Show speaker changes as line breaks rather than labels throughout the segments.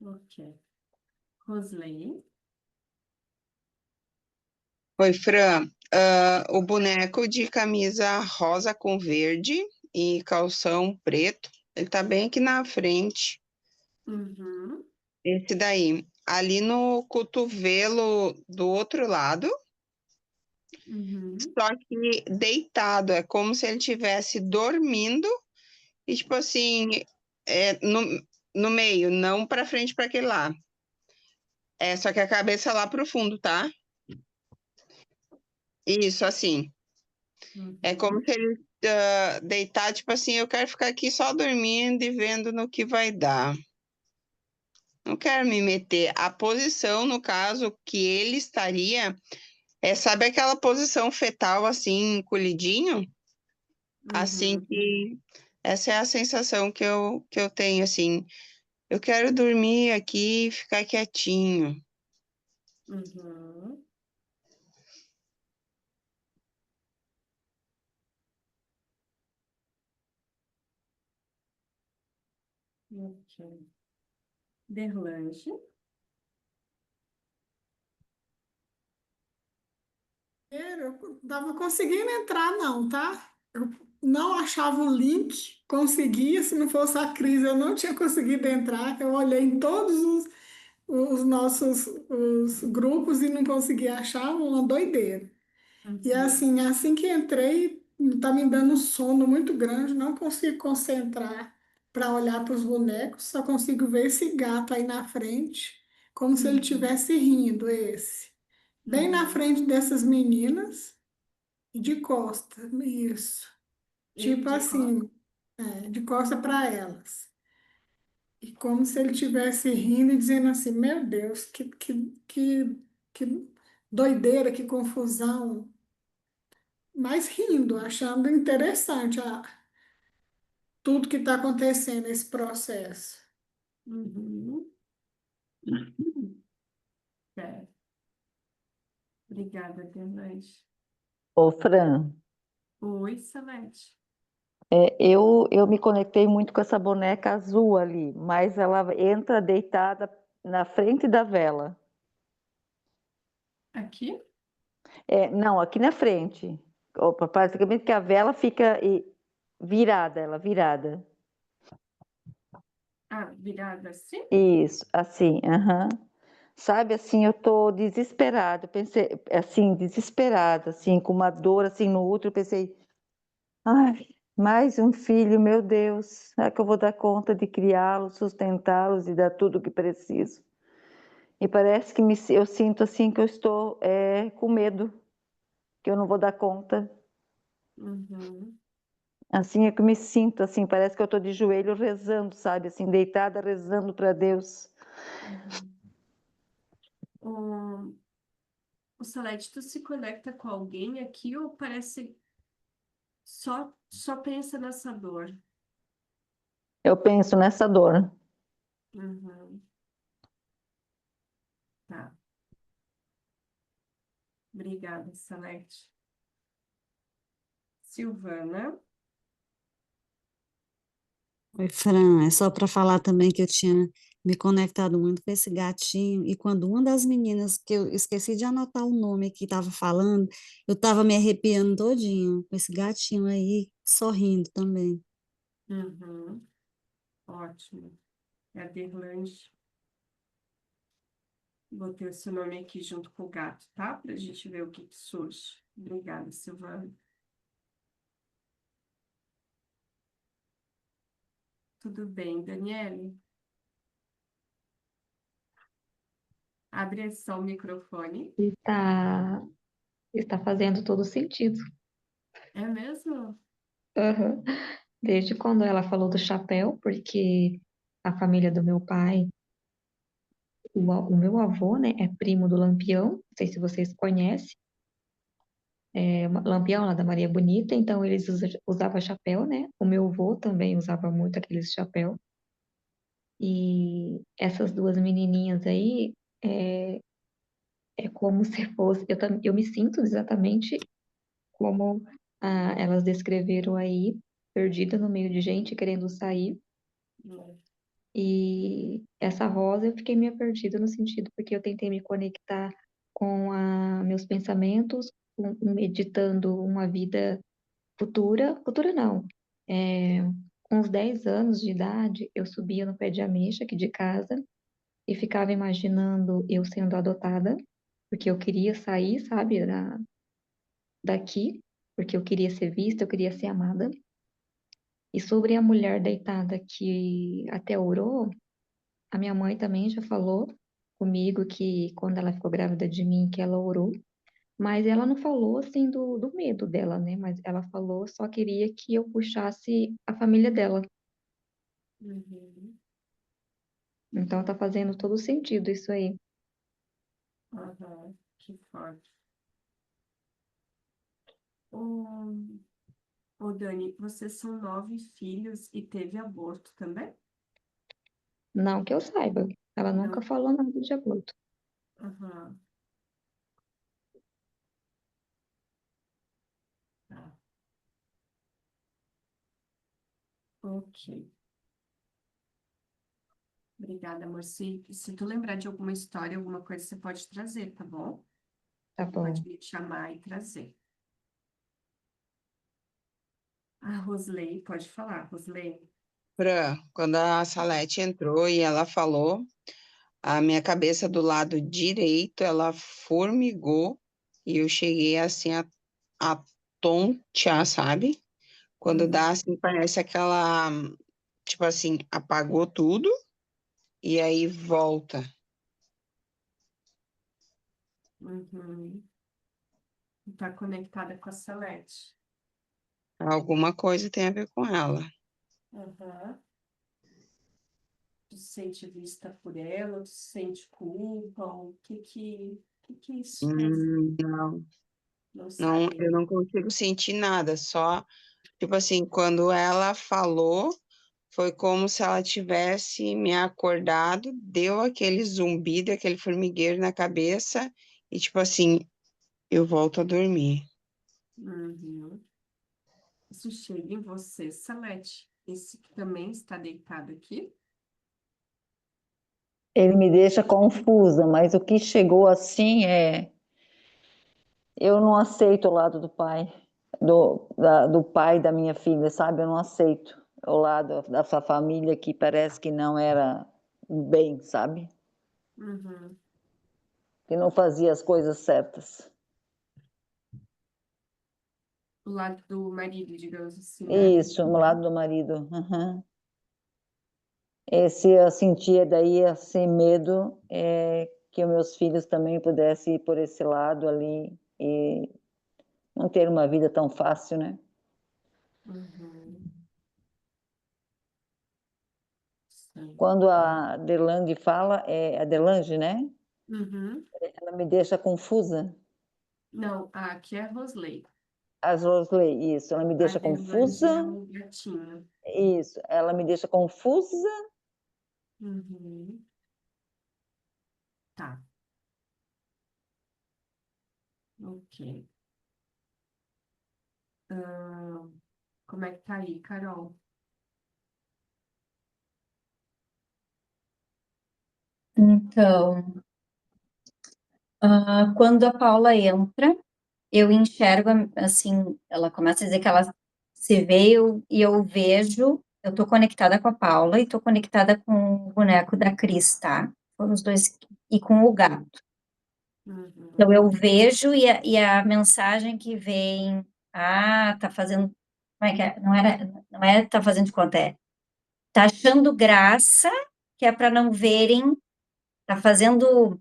Ok. Rosley.
Oi, Fran. O boneco de camisa rosa com verde e calção preto, ele tá bem aqui na frente.
Uhum,
Esse daí. Ali no cotovelo do outro lado,
uhum,
só que deitado. É como se ele estivesse dormindo e, tipo assim, no meio, não pra frente para aquele lá. Só que a cabeça lá pro fundo, tá? Isso, assim. É como
uhum,
se ele deitar, tipo assim, eu quero ficar aqui só dormindo e vendo no que vai dar. Não quero me meter. A posição, no caso, que ele estaria, sabe aquela posição fetal, assim, encolhidinho? Assim
uhum,
que essa é a sensação que eu tenho, assim. Eu quero dormir aqui e ficar quietinho.
uhum. Ok. Derlange.
Eu tava conseguindo entrar, não, tá? Eu não achava o link, conseguia, se não fosse a crise, eu não tinha conseguido entrar. Eu olhei em todos os nossos os grupos e não conseguia achar, uma doideira. E
Uhum,
assim que entrei, tá me dando um sono muito grande, não consigo concentrar para olhar para os bonecos, só consigo ver esse gato aí na frente, como se ele
uhum,
estivesse rindo, esse. Bem na
uhum.
frente dessas meninas. De costa, isso.
Ele
Tipo
de cor.
assim, de costa para elas. E como se ele estivesse rindo e dizendo assim: Meu Deus, que doideira, que confusão. Mas rindo, achando interessante tudo que está acontecendo nesse processo.
Uhum. É. Obrigada, Derlange.
Ô, Fran,
Oi, Salete.
eu me conectei muito com essa boneca azul ali, mas ela entra deitada na frente da vela.
Aqui?
Não, aqui na frente. Opa, praticamente que a vela fica virada, ela virada.
Ah, virada assim?
Isso, assim, aham. Sabe, assim, eu tô desesperada, eu pensei, assim, desesperada, assim, com uma dor, assim, no útero, eu pensei, ai, mais um filho, meu Deus, será que eu vou dar conta de criá-los, sustentá-los e dar tudo o que preciso? E parece que eu sinto, assim, que eu estou com medo, que eu não vou dar conta.
Uhum.
Assim é que eu me sinto, assim, parece que eu estou de joelho rezando, sabe, assim, deitada, rezando para Deus.
Uhum. O, o Salete, tu se conecta com alguém aqui ou parece só pensa nessa dor?
Eu penso nessa dor.
Uhum. Tá. Obrigada, Salete. Silvana.
Oi, Fran, é só para falar também que eu tinha me conectado muito com esse gatinho, e quando uma das meninas, que eu esqueci de anotar o nome que estava falando, eu estava me arrepiando todinho com esse gatinho aí, sorrindo também.
Uhum. Ótimo. É a Derlange. Botei o seu nome aqui junto com o gato, tá? Pra gente ver o que surge. Obrigada, Silvana. Tudo bem, Daniele? Abre só o microfone.
Está, está fazendo todo sentido.
É mesmo?
Aham. Desde quando ela falou do chapéu, porque a família do meu pai, o meu avô, né, é primo do Lampião, não sei se vocês conhecem, Lampião lá da Maria Bonita, então eles usavam chapéu, né? O meu avô também usava muito aqueles chapéu. E essas duas menininhas aí, é, é como se fosse, eu me sinto exatamente como elas descreveram aí, perdida no meio de gente, querendo sair.
Não.
E essa rosa eu fiquei meio perdida no sentido, porque eu tentei me conectar com meus pensamentos, meditando uma vida futura, futura não, com uns 10 anos de idade, eu subia no pé de ameixa aqui de casa e ficava imaginando eu sendo adotada, porque eu queria sair, sabe, daqui, porque eu queria ser vista, eu queria ser amada. E sobre a mulher deitada que até orou, a minha mãe também já falou comigo que quando ela ficou grávida de mim, que ela orou, mas ela não falou assim do medo dela, né? Mas ela falou, só queria que eu puxasse a família dela.
Uhum.
Então tá fazendo todo sentido isso aí.
Aham. Que forte. Ô, ô, Dani, vocês são 9 filhos e teve aborto também?
Não que eu saiba. Ela nunca
Não.
falou nada de aborto.
Aham. Tá. Ok. Obrigada, amor. Se tu lembrar de alguma história, alguma coisa, você pode trazer, tá bom?
Tá
Pode
bom.
me chamar e trazer. A Rosley, pode falar, Rosley.
Fran, quando a Salete entrou e ela falou, a minha cabeça do lado direito, ela formigou e eu cheguei assim a tontear, sabe? Quando dá
Uhum.
assim, parece aquela, tipo assim, apagou tudo e aí volta.
Uhum. Tá conectada com a Celeste.
Alguma coisa tem a ver com ela.
Aham. Tu se sente vista por ela, tu se sente culpa, o que isso quer dizer?
Não,
Não
não,
sabe
eu
ainda.
não consigo sentir nada, só, tipo assim, quando ela falou, foi como se ela tivesse me acordado, deu aquele zumbido, aquele formigueiro na cabeça, e tipo assim, eu volto a dormir.
Uhum. Isso chega em você, Salete. Esse que também está deitado aqui.
Ele me deixa confusa, mas o que chegou assim é. Eu não aceito o lado do pai, do pai da minha filha, sabe? Eu não aceito o lado dessa família que parece que não era bem, sabe?
Uhum.
Que não fazia as coisas certas.
O lado do marido, digamos assim, né?
Isso, o lado do marido. Uhum. Esse eu sentia daí esse medo que os meus filhos também pudessem ir por esse lado ali e não ter uma vida tão fácil, né?
Uhum. Sim.
Quando a Delange fala, é a Delange, né?
Uhum.
Ela me deixa confusa.
Não, aqui é Rosley.
As Rosley, isso, ela me
A
deixa
Delange é
confusa.
o gatinho.
Isso, ela me deixa confusa.
Uhum. Tá, ok. Ah, como é que tá aí, Carol?
Então, quando a Paula entra, eu enxergo, assim, ela começa a dizer que ela se veio e eu vejo, eu tô conectada com a Paula e tô conectada com o boneco da Cris, tá? Foram os dois, e com o gato. Então,
Uhum.
eu vejo e a mensagem que vem, tá fazendo, como é que é? Não é tá fazendo de conta, tá achando graça, que é para não verem, tá fazendo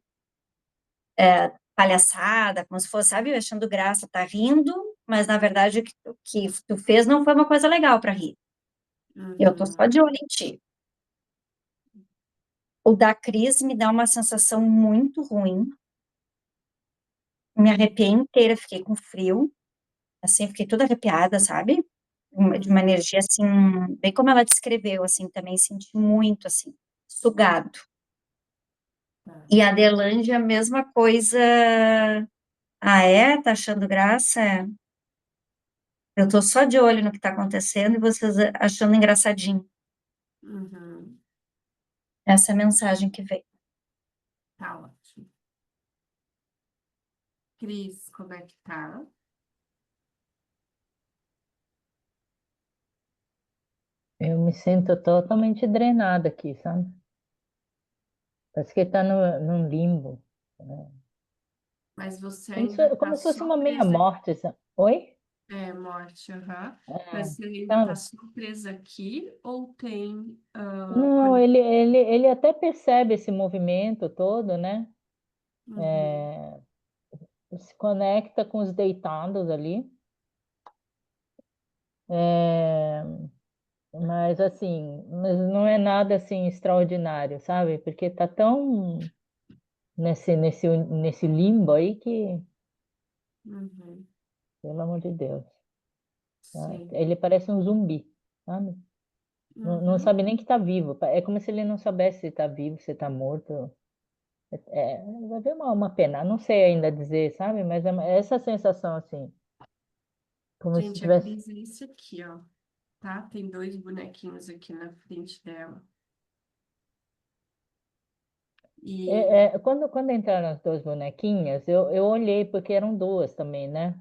palhaçada, como se fosse, sabe, achando graça, tá rindo, mas na verdade o que tu fez não foi uma coisa legal para rir. Eu tô só
Uhum.
de olho em ti. O da Cris me dá uma sensação muito ruim, me arrepiei inteira, fiquei com frio, assim, fiquei toda arrepiada, sabe? De uma
Uhum.
energia assim, bem como ela descreveu, assim, também senti muito, assim, sugado.
Tá.
E a Delange, a mesma coisa. Ah, é? Tá achando graça? Eu tô só de olho no que tá acontecendo e vocês achando engraçadinho.
Uhum.
Essa é a mensagem que veio.
Tá ótimo. Cris, como é que tá?
Eu me sinto totalmente drenada aqui, sabe? Parece que tá num limbo, né?
Mas você
Como
ainda
se,
tá
como se fosse
só
uma meia
presa.
morte, sabe? Oi?
É, morte, aham.
É,
Mas você ainda tá
sabe?
só presa aqui ou tem
Não, ele até percebe esse movimento todo, né?
Uhum,
Se conecta com os deitados ali. É, mas assim, mas não é nada assim extraordinário, sabe? Porque tá tão nesse limbo aí que,
uhum,
pelo amor de Deus, tá?
sim.
Ele parece um zumbi, sabe? Não
Uhum,
sabe nem que tá vivo. É como se ele não soubesse se tá vivo, se tá morto. Vai ver uma pena. Não sei ainda dizer, sabe? Mas é essa sensação assim, como se
gente, a
tivesse.
Cris é esse aqui, ó. Tá? Tem dois bonequinhos aqui na frente dela. E.
Quando entraram as duas bonequinhas, eu olhei porque eram duas também, né?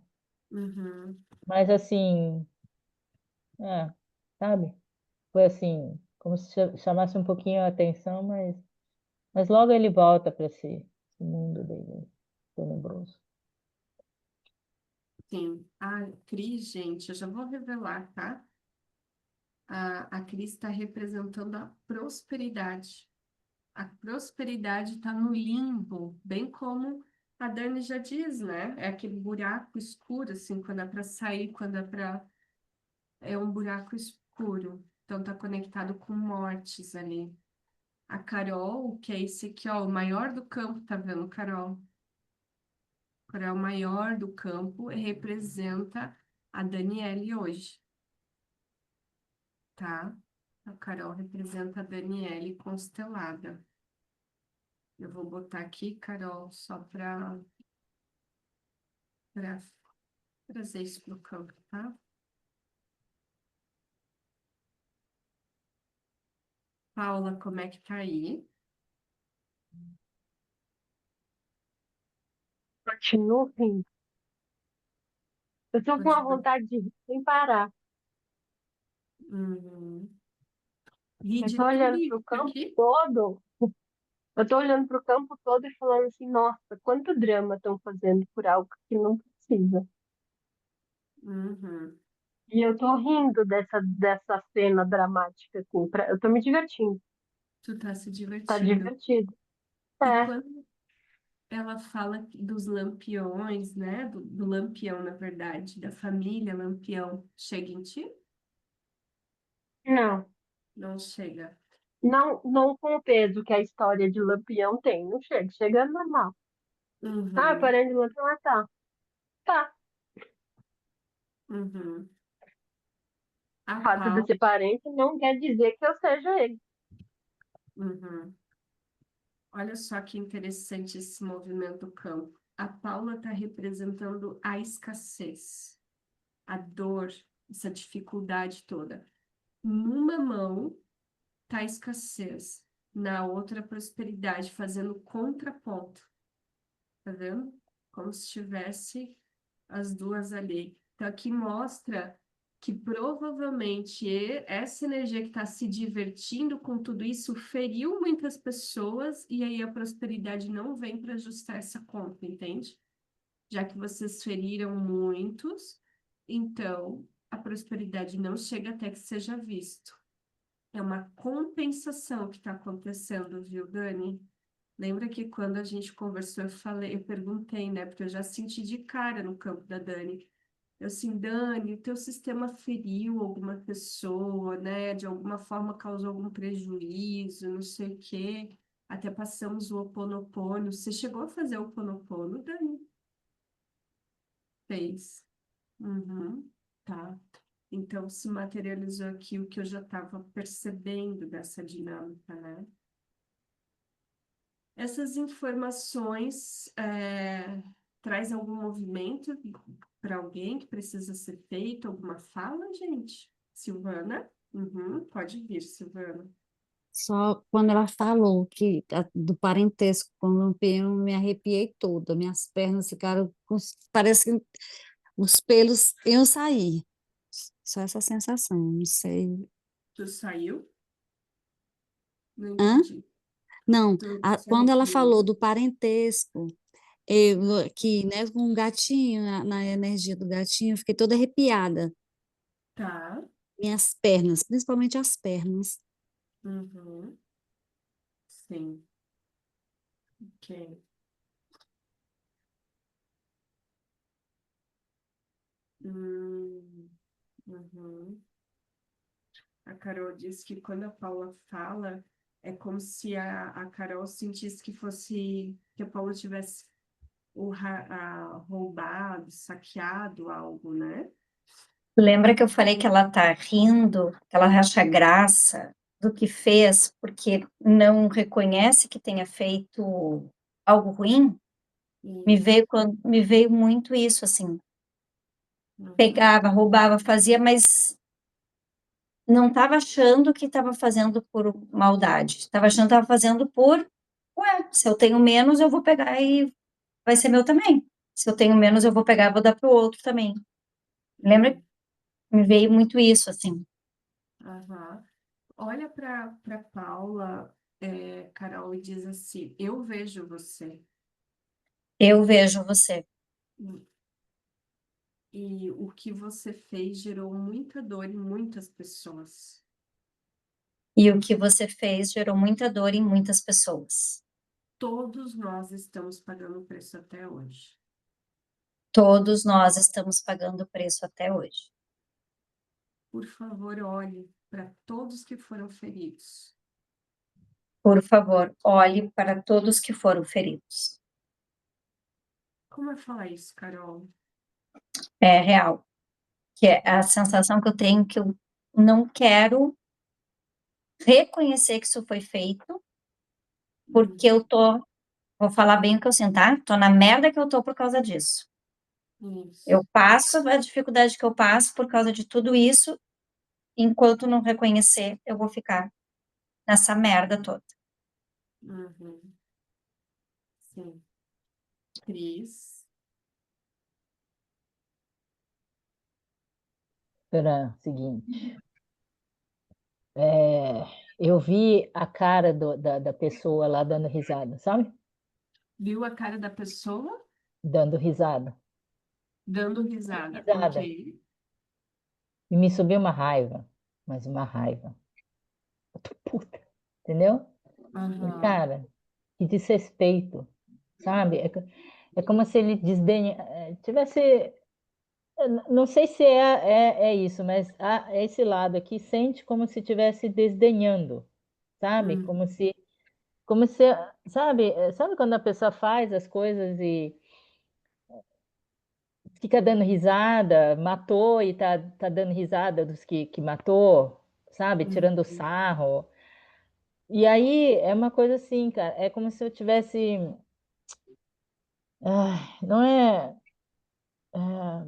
Uhum,
Mas assim, é, sabe? Foi assim, como se chamasse um pouquinho a atenção, mas logo ele volta para esse mundo dele tenebroso.
sim. A Cris, gente, eu já vou revelar, tá? A Cris está representando a prosperidade. A prosperidade está no limbo, bem como a Dani já diz, né? É aquele buraco escuro, assim, quando é para sair, quando é para. É um buraco escuro. Então, tá conectado com mortes ali. A Carol, que é esse aqui, ó, o maior do campo, tá vendo, Carol? Carol, o maior do campo, representa a Daniele hoje, tá? A Carol representa a Daniele constelada. Eu vou botar aqui, Carol, só para trazer isso para o campo, tá? Paula, como é que tá aí?
Continuo rindo. Eu tô com uma
Continua.
vontade de rir sem parar.
Uhum. Ri
Eu
de
tô
tudo
olhando
isso
pro campo
aqui?
todo. Eu tô olhando pro campo todo e falando assim, nossa, quanto drama estão fazendo por algo que não precisa.
Uhum.
E eu tô rindo dessa cena dramática, assim. Eu tô me divertindo.
Tu tá se
Tá
divertindo.
divertido.
E
É,
quando ela fala dos lampiões, né? Do lampião, na verdade, da família Lampião, chega em ti?
não.
Não chega.
Não, não com o peso que a história de Lampião tem. Não chega. Chega normal. Ah,
Uhum.
parente de Lampião, ah, tá. Tá.
Uhum.
O
A
fato de
Paula.
ser parente não quer dizer que eu seja ele.
Uhum. Olha só que interessante esse movimento campo. A Paula está representando a escassez, a dor, essa dificuldade toda. Numa mão está a escassez, na outra a prosperidade, fazendo contraponto, tá vendo? Como se tivesse as duas ali. Então aqui mostra que provavelmente essa energia que está se divertindo com tudo isso feriu muitas pessoas e aí a prosperidade não vem para ajustar essa conta, entende? Já que vocês feriram muitos, então a prosperidade não chega até que seja visto. É uma compensação que está acontecendo, viu, Dani? Lembra que quando a gente conversou, eu perguntei, né? Porque eu já senti de cara no campo da Dani. Eu assim, Dani, o teu sistema feriu alguma pessoa, né? De alguma forma causou algum prejuízo, não sei o quê. Até passamos o Ho Oponopono. Você chegou a fazer o Ho Oponopono, Dani? Fez. Uhum, tá. Então, se materializou aqui o que eu já estava percebendo dessa dinâmica, né? Essas informações traz algum movimento para alguém que precisa ser feito, alguma fala, gente? Silvana? Uhum, pode vir, Silvana.
Só quando ela falou que do parentesco com o Lampião, eu me arrepiei toda, minhas pernas ficaram parece que os pelos iam sair. Só essa sensação, não sei.
Tu saiu? Não
Hã?
entendi.
Não,
Tu se
quando ela
arrepiou?
falou do parentesco, que, né, com o gatinho, na energia do gatinho, eu fiquei toda arrepiada.
Tá.
Minhas pernas, principalmente as pernas.
Uhum. Sim. Ok. Hum, uhum. A Carol disse que quando a Paula fala, é como se a Carol sentisse que fosse que a Paula tivesse roubado, saqueado algo, né?
Lembra que eu falei que ela tá rindo, que ela acha graça do que fez, porque não reconhece que tenha feito algo ruim?
Isso.
Me veio muito isso, assim,
Uhum.
pegava, roubava, fazia, mas não estava achando que estava fazendo por maldade, estava achando que estava fazendo por, ué, se eu tenho menos, eu vou pegar e vai ser meu também. Se eu tenho menos, eu vou pegar e vou dar para o outro também. Lembra? Me veio muito isso, assim.
Aham. Olha para Paula, Carol, e diz assim: eu vejo você.
Eu vejo você.
E o que você fez gerou muita dor em muitas pessoas.
E o que você fez gerou muita dor em muitas pessoas.
Todos nós estamos pagando o preço até hoje.
Todos nós estamos pagando o preço até hoje.
Por favor, olhe para todos que foram feridos.
Por favor, olhe para todos que foram feridos.
Como é falar isso, Carol?
É real. Que é a sensação que eu tenho que eu não quero reconhecer que isso foi feito, porque eu tô, vou falar bem o que eu sinto, tá? Tô na merda que eu tô por causa disso. Eu
Isso.
passo a dificuldade que eu passo por causa de tudo isso, enquanto não reconhecer, eu vou ficar nessa merda toda.
Uhum. Sim. Cris.
Espera, seguinte. É, eu vi a cara da pessoa lá dando risada, sabe?
Viu a cara da pessoa
Dando risada.
dando risada. Ok.
Risada. E me subiu uma raiva, mas uma raiva. Eu tô puta, entendeu? E,
Aham.
cara, que desrespeito, sabe? É como se ele tivesse. Não sei se é isso, mas esse lado aqui sente como se estivesse desdenhando, sabe?
Hum.
Como se, sabe quando a pessoa faz as coisas e fica dando risada, matou e tá dando risada dos que matou, sabe? Tirando
Uhum.
sarro. E aí é uma coisa assim, cara, é como se eu tivesse. Não é. ah,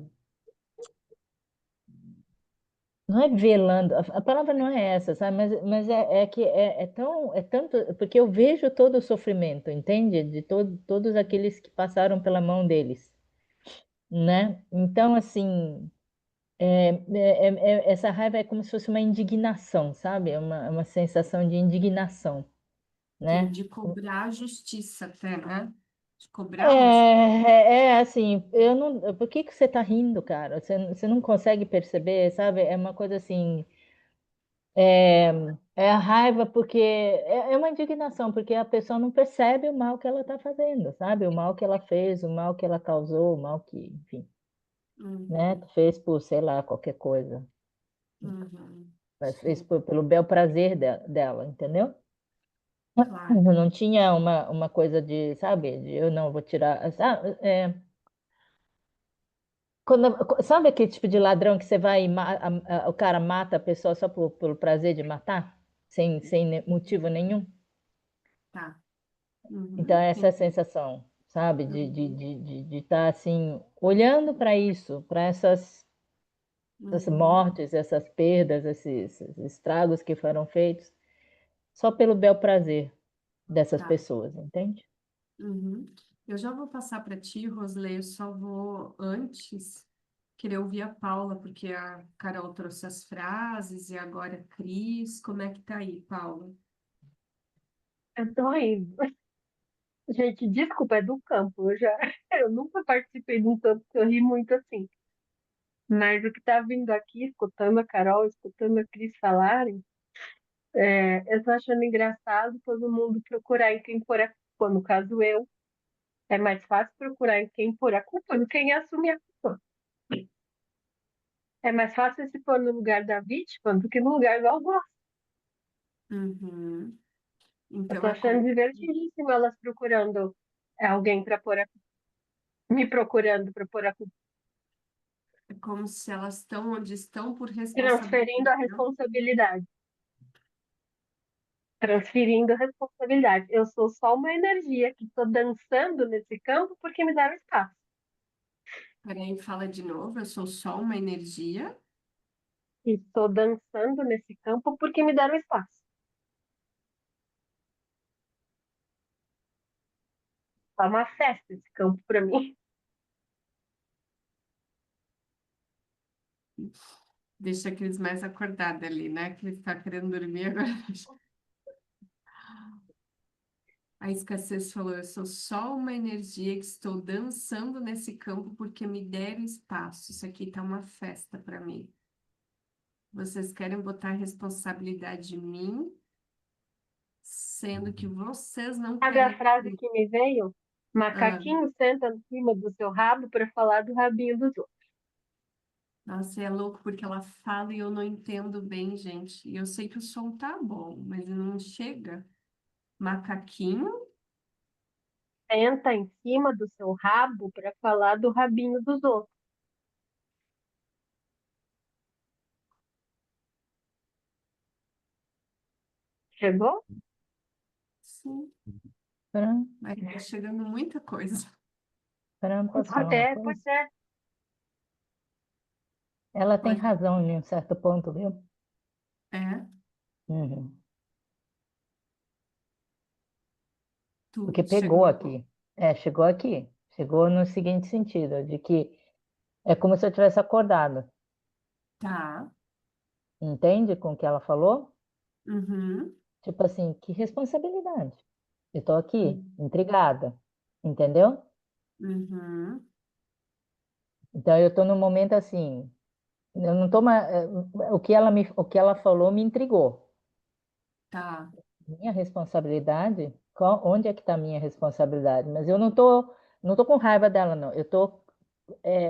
Não é velando, a palavra não é essa, sabe? Mas é que é tanto, porque eu vejo todo o sofrimento, entende? De todos aqueles que passaram pela mão deles, né? Então, assim, essa raiva é como se fosse uma indignação, sabe? É uma sensação de indignação,
Sim,
né?
de cobrar a justiça até, né? De
É,
cobrar uma justiça.
é assim, eu não, por que que você tá rindo, cara? Você não consegue perceber, sabe? É uma coisa assim. É, é a raiva porque é uma indignação, porque a pessoa não percebe o mal que ela está fazendo, sabe? O mal que ela fez, o mal que ela causou, o mal que, enfim, né?
Uhum.
Fez por, sei lá, qualquer coisa.
Uhum.
Mas fez
Sim,
pelo bel prazer dela, entendeu?
claro.
Não tinha uma coisa de, sabe? De eu não vou tirar. Sabe aquele tipo de ladrão que você vai e o cara mata a pessoa só pelo prazer de matar? Sem motivo nenhum?
Tá.
Então,
Uhum.
essa é a
Entendi.
sensação, sabe? De estar
Uhum.
assim, olhando para isso, para essas
Uhum.
mortes, essas perdas, esses estragos que foram feitos, só pelo bel prazer dessas
Tá.
pessoas, entende?
Uhum. Eu já vou passar para ti, Rosley, eu só vou antes querer ouvir a Paula, porque a Carol trouxe as frases e agora a Cris. Como é que tá aí, Paula?
Eu tô rindo. Gente, desculpa, é do campo. Eu nunca participei de um campo que eu ri muito assim. Mas o que tá vindo aqui, escutando a Carol, escutando a Cris falarem, eu tô achando engraçado todo mundo procurar em quem pôr a culpa. No caso, eu. É mais fácil procurar em quem pôr a culpa do que em assumir a culpa. É mais fácil se pôr no lugar da vítima do que no lugar do algoz.
Uhum.
Eu
Então
tô
é
achando
como,
divertidíssimo elas procurando alguém para pôr a culpa. Me procurando para pôr a culpa.
é como se elas estão onde estão por
Transferindo a
responsabilização.
responsabilidade. Transferindo a responsabilidade. Eu sou só uma energia que estou dançando nesse campo porque me deram espaço.
Peraí, fala de novo, eu sou só uma energia.
E estou dançando nesse campo porque me deram espaço. Tá uma festa esse campo para mim.
Deixa a Cris mais acordada ali, né? Que ele está querendo dormir agora. A escassez falou: eu sou só uma energia que estou dançando nesse campo porque me deram espaço. Isso aqui tá uma festa para mim. Vocês querem botar a responsabilidade em mim, sendo que vocês não
Sabe a
querem.
frase que me veio?
Ah,
Macaquinho senta em cima do seu rabo para falar do rabinho dos outros.
nossa, é louco porque ela fala e eu não entendo bem, gente. E eu sei que o som tá bom, mas não chega. Macaquinho?
Senta em cima do seu rabo para falar do rabinho dos outros. Chegou?
Sim,
Fran,
mas tá chegando muita coisa.
Fran, posso falar uma
Pois
coisa?
é.
Ela tem
Pode.
razão em um certo ponto, viu?
É,
Uhum.
tu
Porque pegou
chegou.
aqui. Chegou aqui. Chegou no seguinte sentido, de que é como se eu tivesse acordado.
Tá.
Entende com o que ela falou?
Uhum.
Tipo assim, que responsabilidade. Eu tô aqui,
Uhum.
intrigada. Entendeu?
Uhum.
Então eu tô num momento assim, eu não tô o que ela falou me intrigou.
Tá.
Minha responsabilidade? Onde é que está a minha responsabilidade? Mas eu não tô com raiva dela, não. Eu tô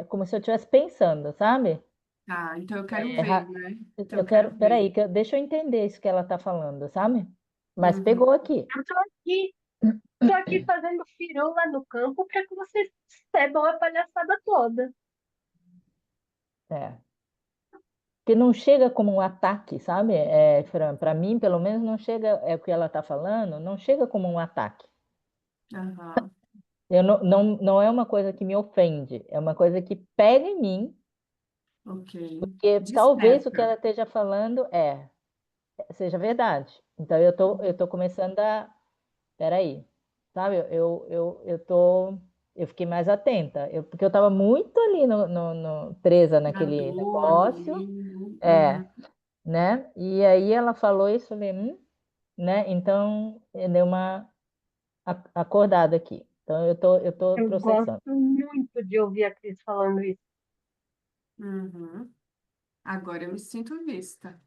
como se eu estivesse pensando, sabe?
Tá. Então eu quero
É,
ver, né? Então
eu
eu quero
quero,
ver.
peraí, deixa eu entender isso que ela está falando, sabe? Mas
Uhum.
pegou aqui.
Tô aqui fazendo firula no campo para que vocês percebam a palhaçada toda.
É. Que não chega como um ataque, sabe? Fran, para mim, pelo menos, não chega, é o que ela está falando, não chega como um ataque.
Aham.
Não é uma coisa que me ofende, é uma coisa que pega em mim,
Ok.
porque talvez o que
Desperta.
ela esteja falando seja verdade. Então eu tô começando a, peraí, sabe? Eu fiquei mais atenta, porque eu estava muito ali presa
Na
naquele
dor, no
negócio,
limbo.
é,
Uhum.
né? E aí ela falou isso, eu falei, né? Então deu uma acordada aqui. Então eu tô
Eu gosto
processando.
muito de ouvir a Cris falando isso.
Uhum. Agora eu me sinto vista.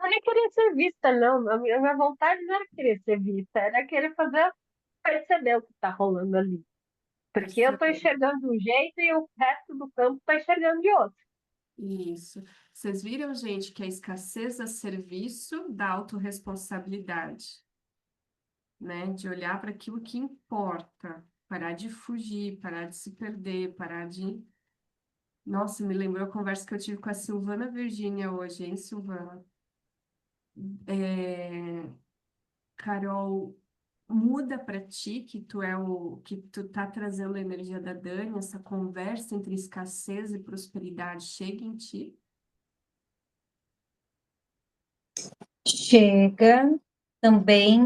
Eu nem queria ser vista, não. A minha vontade não era querer ser vista, era querer fazer perceber o que está rolando ali. Porque eu estou
Perceber.
enxergando de um jeito e o resto do campo está enxergando de outro.
Isso. Vocês viram, gente, que a escassez a serviço da autorresponsabilidade, né? De olhar para aquilo que importa, parar de fugir, parar de se perder, parar de. Nossa, me lembrou a conversa que eu tive com a Silvana Virgínia hoje, hein, Silvana? É, Carol, muda para ti que tu é o que tu tá trazendo a energia da Dani, essa conversa entre escassez e prosperidade chega em ti.
chega também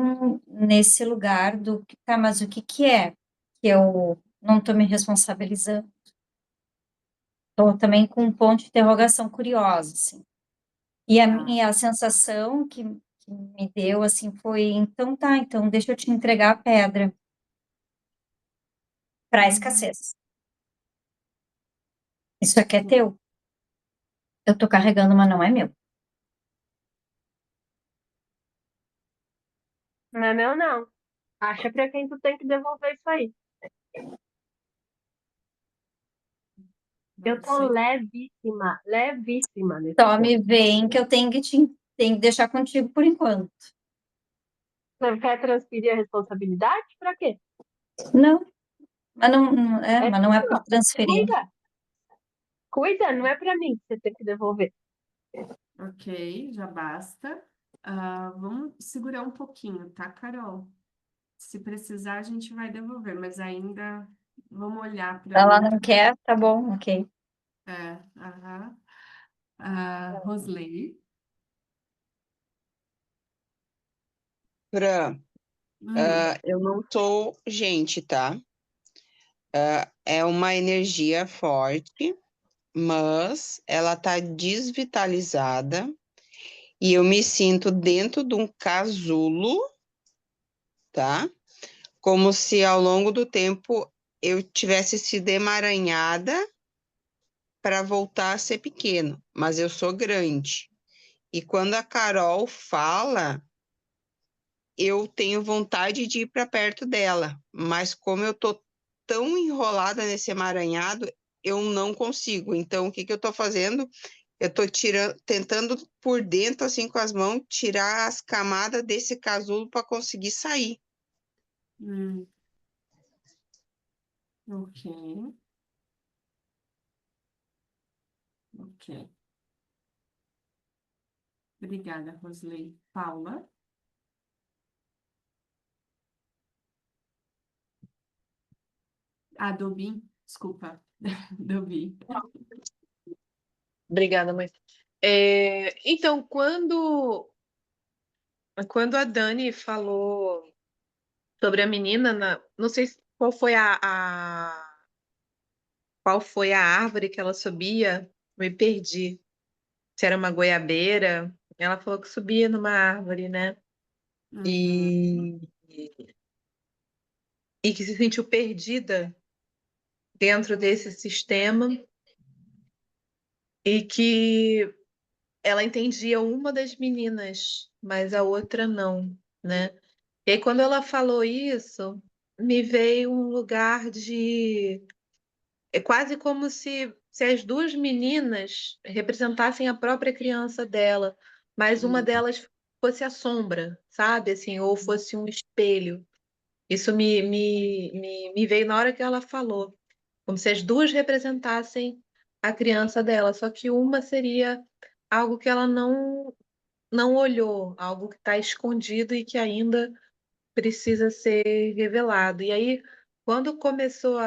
nesse lugar do que tá, mas o que que é? Que eu não estou me responsabilizando. Estou também com um ponto de interrogação curiosa, assim. E a sensação que me deu, assim, foi, então tá, então deixa eu te entregar a pedra para a escassez. Isso aqui é teu. Eu tô carregando, mas não é meu.
Não é meu, não. Acha pra quem tu tem que devolver isso aí. Eu tô
Você
levíssima, levíssima nesse
Só me
ponto.
vem que eu tenho que deixar contigo por enquanto.
Você quer transferir a responsabilidade? Pra quê?
Não, mas
É
mas não é por
tua.
transferir.
Cuida. Cuida, não é pra mim que você tem que devolver.
Ok, já basta. Vamos segurar um pouquinho, tá, Carol? Se precisar, a gente vai devolver, mas ainda vamos olhar para
Ela
mim.
não quer, tá bom, ok.
Aham. Rosley.
Fran,
Hum,
eu não sou gente, tá? É uma energia forte, mas ela tá desvitalizada e eu me sinto dentro de um casulo, tá? Como se ao longo do tempo eu tivesse sido emaranhada para voltar a ser pequeno, mas eu sou grande. E quando a Carol fala, eu tenho vontade de ir para perto dela, mas como eu tô tão enrolada nesse emaranhado, eu não consigo. Então, o que que eu tô fazendo? Eu tô tirando, tentando por dentro, assim, com as mãos, tirar as camadas desse casulo para conseguir sair.
hum, ok, ok. Obrigada, Rosley. Paula. Dobin, desculpa. Dobin.
Obrigada, mãe. Então, quando a Dani falou sobre a menina, não sei qual foi qual foi a árvore que ela subia, me perdi. Se era uma goiabeira, ela falou que subia numa árvore, né?
Uhum,
E, e que se sentiu perdida dentro desse sistema e que ela entendia uma das meninas, mas a outra não, né? E aí, quando ela falou isso, me veio um lugar de. É quase como se as duas meninas representassem a própria criança dela, mas uma delas fosse a sombra, sabe? Assim, ou fosse um espelho. Isso me veio na hora que ela falou, como se as duas representassem a criança dela, só que uma seria algo que ela não olhou, algo que está escondido e que ainda precisa ser revelado. E aí, quando começou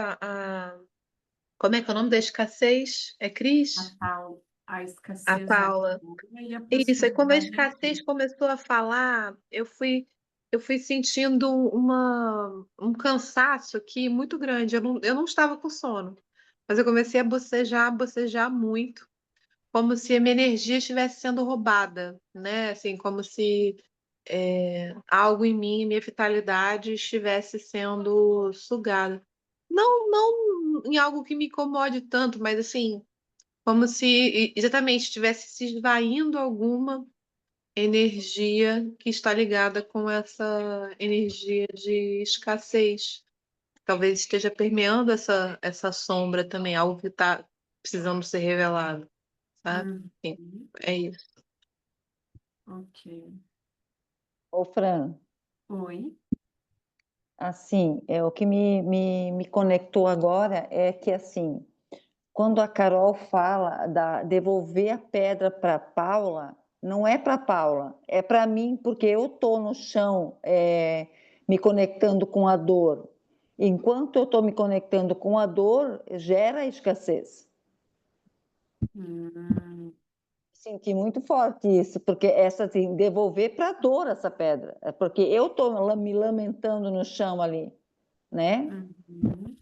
como é que é o nome da escassez? É Cris?
a
A
escassez da
Paula.
cura e a
Isso, aí quando a
prosperidade é
escassez começou a falar, eu fui sentindo um cansaço aqui muito grande. Eu não estava com sono, mas eu comecei a bocejar muito, como se a minha energia estivesse sendo roubada, né? Assim, como se algo em mim, minha vitalidade estivesse sendo sugada. Não em algo que me incomode tanto, mas assim, como se exatamente estivesse se esvaindo alguma energia que está ligada com essa energia de escassez. Talvez esteja permeando essa sombra também, algo que está precisando ser revelado, sabe? Sim,
Uhum,
é isso.
ok.
Ô, Fran,
Oi.
assim, o que me conectou agora é que, assim, quando a Carol fala da devolver a pedra para Paula, não é para Paula, é para mim, porque eu estou no chão, me conectando com a dor. Enquanto eu estou me conectando com a dor, gera escassez.
Hum,
Senti muito forte isso, porque essa assim, devolver para a dor essa pedra, é porque eu estou me lamentando no chão ali, né?
Uhum.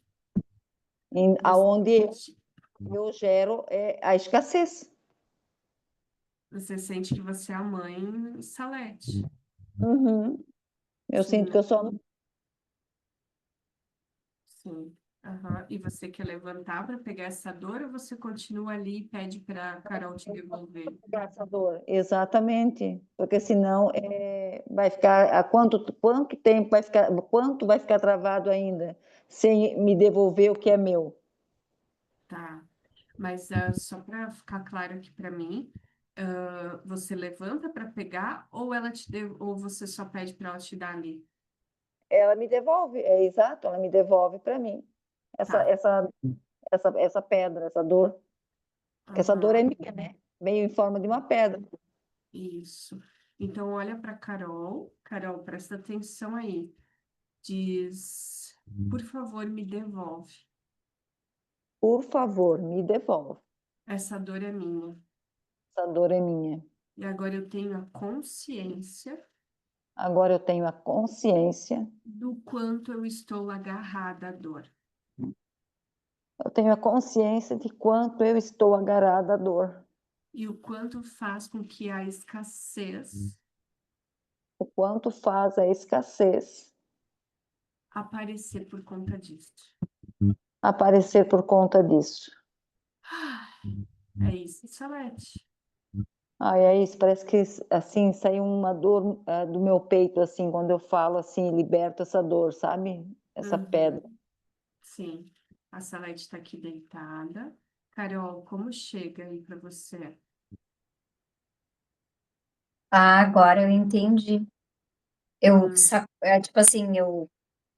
Você
Aonde
sente,
eu gero a escassez.
você sente que você é a mãe Salete.
Uhum. Eu
Que
sinto que eu sou
sim. Aham. E você quer levantar para pegar essa dor ou você continua ali e pede para Carol te devolver?
caçador, exatamente, porque senão vai ficar quanto tempo vai ficar, quanto vai ficar travado ainda sem me devolver o que é meu?
Tá. Mas só para ficar claro aqui para mim, você levanta para pegar ou ou você só pede para ela te dar ali?
Ela me devolve, é exato, ela me devolve para mim essa,
Tá.
essa, essa pedra, essa dor. Porque essa dor é
Aham.
minha, né? Veio em forma de uma pedra.
Isso. Então olha para Carol. Carol, presta atenção aí. Diz, por favor, me devolve.
Por favor, me devolve.
Essa dor é minha.
Essa dor é minha.
E agora eu tenho a consciência
Agora eu tenho a consciência,
do quanto eu estou agarrada à dor.
eu tenho a consciência de quanto eu estou agarrada à dor.
E o quanto faz com que a escassez
O quanto faz a escassez
aparecer por conta disso.
aparecer por conta disso.
É isso, Salete.
Ai, é isso, parece que assim saiu uma dor do meu peito, assim, quando eu falo assim, liberto essa dor, sabe? Essa pedra.
Uhum, sim. A Salete está aqui deitada. Carol, como chega aí para você?
Ah, agora eu entendi.
Hum,
Tipo assim, eu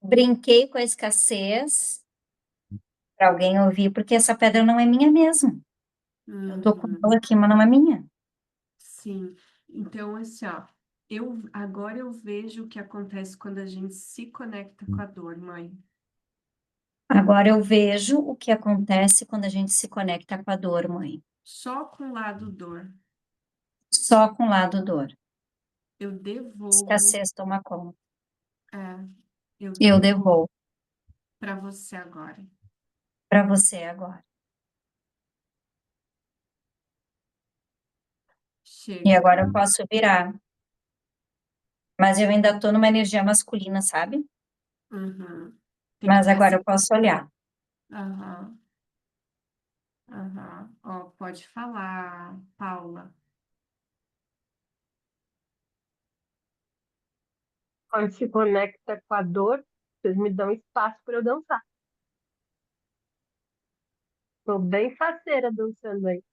brinquei com a escassez para alguém ouvir, porque essa pedra não é minha mesmo. Eu tô com
uhum,
ela aqui, mas não é minha.
sim. Então, assim, ó, agora eu vejo o que acontece quando a gente se conecta com a dor, mãe.
Agora eu vejo o que acontece quando a gente se conecta com a dor, mãe.
Só com o lado dor.
Só com o lado dor.
Eu devolvo,
Escassez toma conta.
é, eu
Eu
devolvo
devolvo
para você agora.
para você agora. E
Chega
agora eu
aqui.
posso virar. Mas eu ainda tô numa energia masculina, sabe?
Uhum. Tem que
Mas
estar
agora eu
assim.
posso olhar.
Aham, aham. Ó, pode falar, Paula.
Quando se conecta com a dor, vocês me dão espaço para eu dançar. Tô bem faceira dançando aí.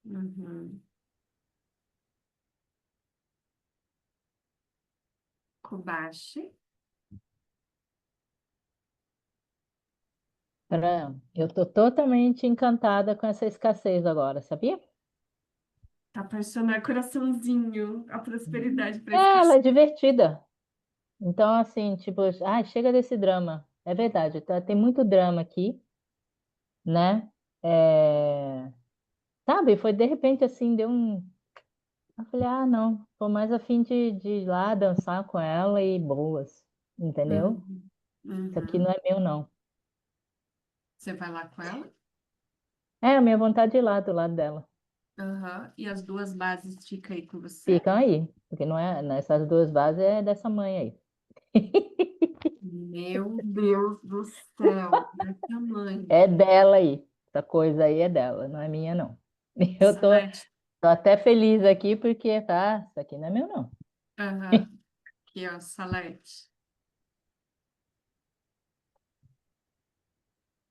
Uhum. Kobashi.
Fran, eu tô totalmente encantada com essa escassez agora, sabia?
Tá apaixonado, coraçãozinho. A prosperidade para
Ela
escassez.
é divertida. Então, assim, tipo, chega desse drama. É verdade, tem muito drama aqui, né? É, sabe, foi de repente assim, deu um. Eu falei, não, tô mais a fim de ir lá dançar com ela e boas, entendeu?
Uhum.
Isso aqui não
Uhum.
é meu, não.
Você vai lá com ela?
É, a minha vontade de ir lá do lado dela.
Aham. E as duas bases ficam aí com você?
Ficam aí, porque não é, essas duas bases é dessa mãe aí.
Meu Deus do céu, dessa mãe.
É dela aí. Essa coisa aí é dela, não é minha, não. Eu
Salete.
tô até feliz aqui porque, isso aqui não é meu, não.
Aham. Aqui, ó, Salete.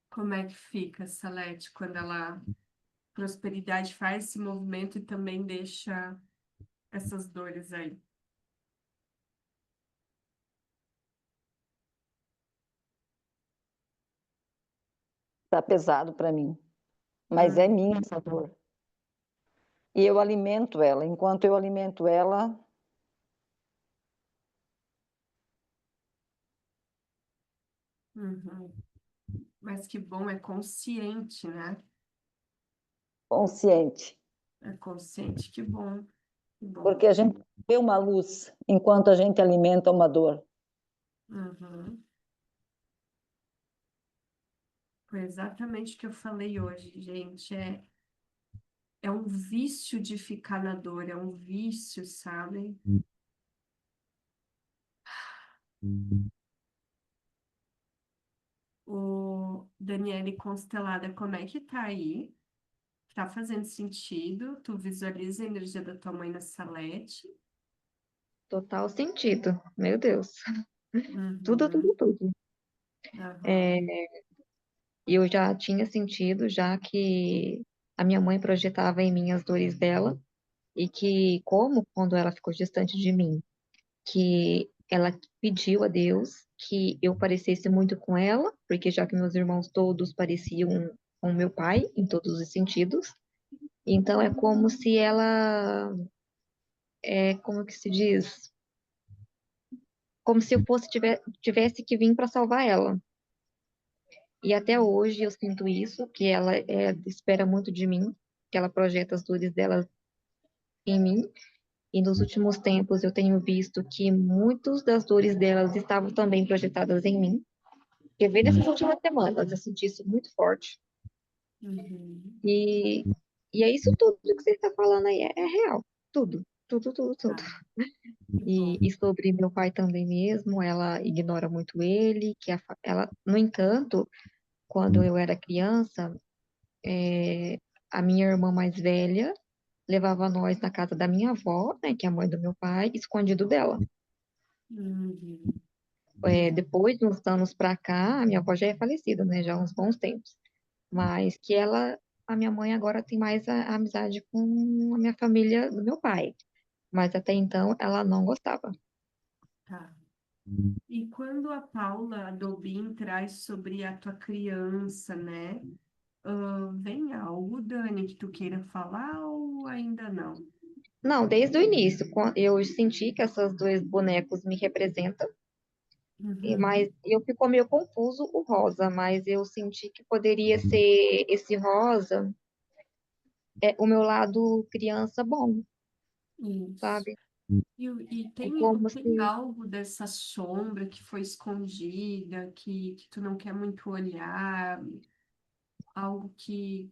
Como é que fica, Salete, quando ela prosperidade faz esse movimento e também deixa essas dores aí?
Tá pesado para mim, mas é
Hum,
minha essa dor. E eu alimento ela. Enquanto eu alimento ela,
uhum. Mas que bom, é consciente, né?
consciente,
É consciente, que bom, que bom.
porque a gente vê uma luz enquanto a gente alimenta uma dor.
Uhum. Foi exatamente o que eu falei hoje, gente. É um vício de ficar na dor, é um vício, sabe? O Daniele Constelada, como é que tá aí? Tá fazendo sentido? Tu visualiza a energia da tua mãe na Salete?
Total sentido. Meu Deus. Tudo, tudo,
Uhum.
tudo. É,
Aham.
eu já tinha sentido, já que a minha mãe projetava em mim as dores dela, e que, como quando ela ficou distante de mim, que ela pediu a Deus que eu parecesse muito com ela, porque já que meus irmãos todos pareciam com meu pai, em todos os sentidos, então é como se ela, como que se diz? Como se eu tivesse que vir para salvar ela. E até hoje eu sinto isso, que ela espera muito de mim, que ela projeta as dores dela em mim. E nos últimos tempos eu tenho visto que muitas das dores delas estavam também projetadas em mim. Porque veio nessas últimas semanas, eu senti isso muito forte.
Uhum.
E, e é isso tudo que você está falando aí, é real. Tudo, tudo, tudo, tudo.
Tá, que
E,
bom.
e sobre meu pai também mesmo, ela ignora muito ele, ela, no entanto, quando eu era criança, a minha irmã mais velha levava nós na casa da minha avó, né, que é a mãe do meu pai, escondido dela.
Uhum.
Depois, de uns anos pra cá, a minha avó já é falecida, né, já há uns bons tempos. Mas que a minha mãe agora tem mais a amizade com a minha família do meu pai. Mas até então ela não gostava.
Tá. E quando a Paula Dobin traz sobre a tua criança, né? Vem algo, Dani, que tu queira falar ou ainda não?
Não, desde o início, eu senti que esses dois bonecos me representam, mas
Uhum.
eu ficou meio confuso o rosa, mas eu senti que poderia ser esse rosa, o meu lado criança bom,
Isso.
sabe?
E
É
tem,
como
tem
se,
algo dessa sombra que foi escondida, que tu não quer muito olhar, algo que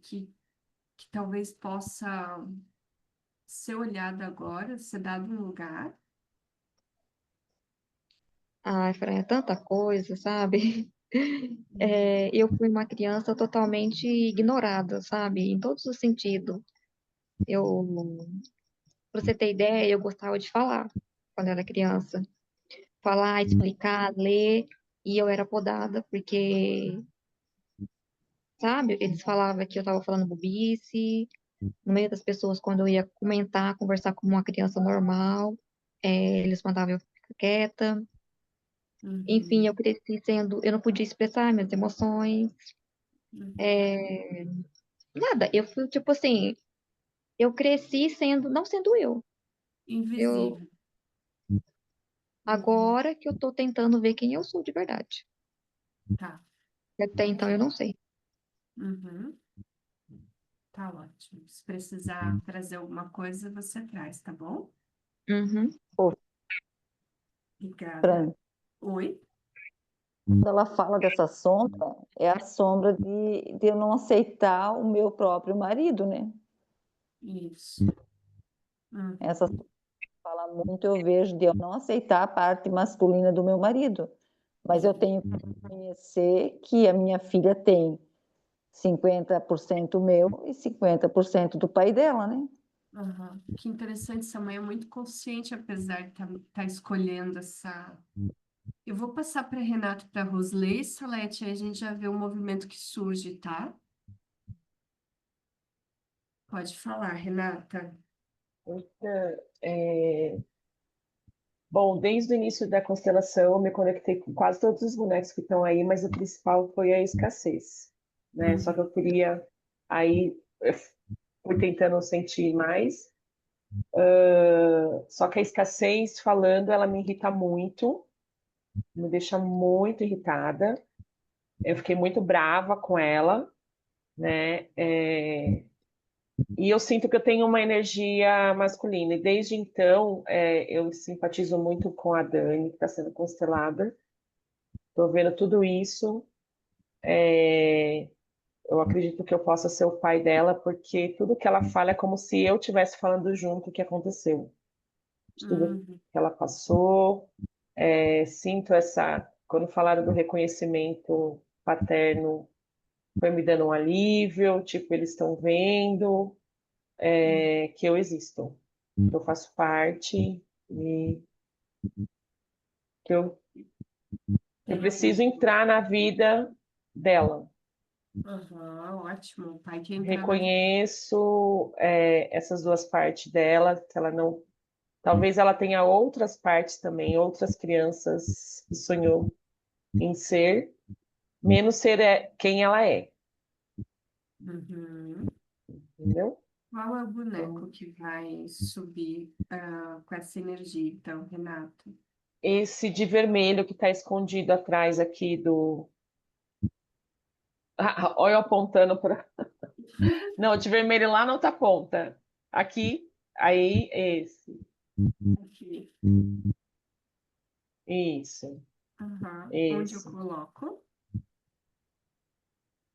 talvez possa ser olhado agora, ser dado um lugar?
ai, Fran, é tanta coisa, sabe? Eu fui uma criança totalmente ignorada, sabe? Em todos os sentidos. Eu, pra você ter ideia, eu gostava de falar quando era criança. Falar, explicar, ler, e eu era podada, porque, sabe, eles falavam que eu estava falando bobice, no meio das pessoas, quando eu ia comentar, conversar como uma criança normal, eles mandavam eu ficar quieta. Enfim, eu
Uhum.
cresci eu não podia expressar minhas emoções,
Uhum.
é, nada, eu fui, tipo assim, eu cresci não sendo eu. Eu,
Invisível. Uhum.
agora que eu tô tentando ver quem eu sou de verdade.
Tá,
Até então eu
ótimo.
não sei.
Uhum. Tá ótimo. Se precisar trazer alguma coisa, você traz, tá bom?
Uhum.
Pô,
Obrigada.
Fran,
Oi?
quando ela fala dessa sombra, é a sombra de eu não aceitar o meu próprio marido, né?
Isso.
Essa
Uhum.
fala muito, eu vejo de eu não aceitar a parte masculina do meu marido. Mas eu tenho que reconhecer que a minha filha tem 50% meu e 50% do pai dela, né?
Aham. Que interessante, essa mãe é muito consciente, apesar de estar escolhendo essa. Eu vou passar para Renato e para Rosley, Salete, aí a gente já vê o movimento que surge, tá? Pode falar, Renata.
Então, bom, desde o início da constelação, eu me conectei com quase todos os bonecos que estão aí, mas o principal foi a escassez, né? Só que eu
Uhum.
queria, aí, eu fui tentando sentir mais, só que a escassez, falando, ela me irrita muito, me deixa muito irritada. Eu fiquei muito brava com ela, né? E eu sinto que eu tenho uma energia masculina. E desde então, eu simpatizo muito com a Dani, que está sendo constelada. Estou vendo tudo isso. Eu acredito que eu possa ser o pai dela, porque tudo que ela fala é como se eu estivesse falando junto o que aconteceu. De tudo
Uhum.
que ela passou. Sinto essa. Quando falaram do reconhecimento paterno, foi me dando um alívio, tipo, eles estão vendo que eu existo, que eu faço parte e que eu preciso entrar na vida dela.
Aham, ótimo. O pai quer entrar na vida.
Reconheço essas duas partes dela, que ela não. Talvez ela tenha outras partes também, outras crianças que sonhou em ser, menos ser quem ela é,
Uhum.
entendeu?
Qual é o boneco
Então,
que vai subir com essa energia, então, Renato?
esse de vermelho que está escondido atrás aqui do. Olha eu apontando para. Não, de vermelho lá na outra ponta. Aqui, aí, esse.
Aqui.
Isso,
Aham. Onde eu
esse.
coloco?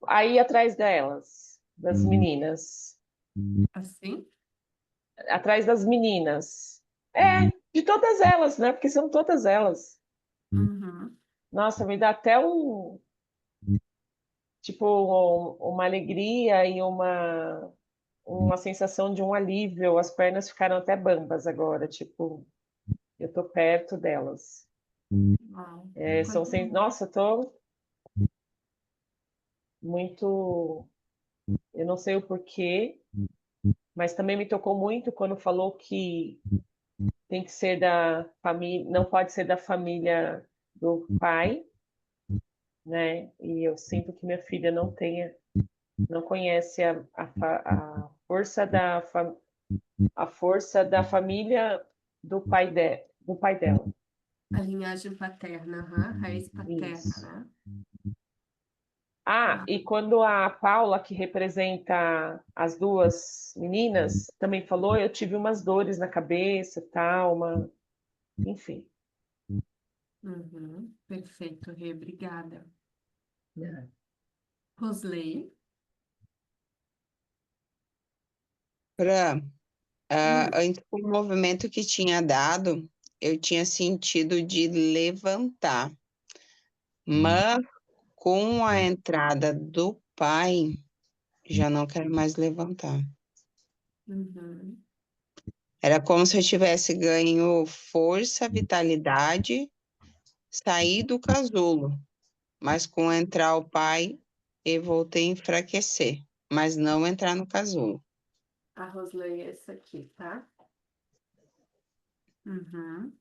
Aí atrás delas, das meninas.
Assim?
Atrás das meninas. De todas elas, né? Porque são todas elas.
Uhum.
Nossa, me dá até tipo, uma alegria e uma sensação de um alívio. As pernas ficaram até bambas agora, tipo, eu tô perto delas.
Uau.
Nossa, eu tô muito. Eu não sei o porquê, mas também me tocou muito quando falou que tem que ser da família, não pode ser da família do pai, né? E eu sinto que minha filha não conhece a força a força da família do pai dela.
A linhagem paterna, aham. Raiz paterna,
Isso.
né?
E quando a Paula, que representa as duas meninas, também falou, eu tive umas dores na cabeça, tal, enfim.
Uhum. Perfeito, Rê. Obrigada. Rosley.
Fran,
Hum.
antes do movimento que tinha dado, eu tinha sentido de levantar, mas com a entrada do pai, já não quero mais levantar.
Uhum.
Era como se eu tivesse ganho força, vitalidade, sair do casulo, mas com entrar o pai, eu voltei a enfraquecer, mas não entrar no casulo.
A Rosley é essa aqui, tá? Uhum.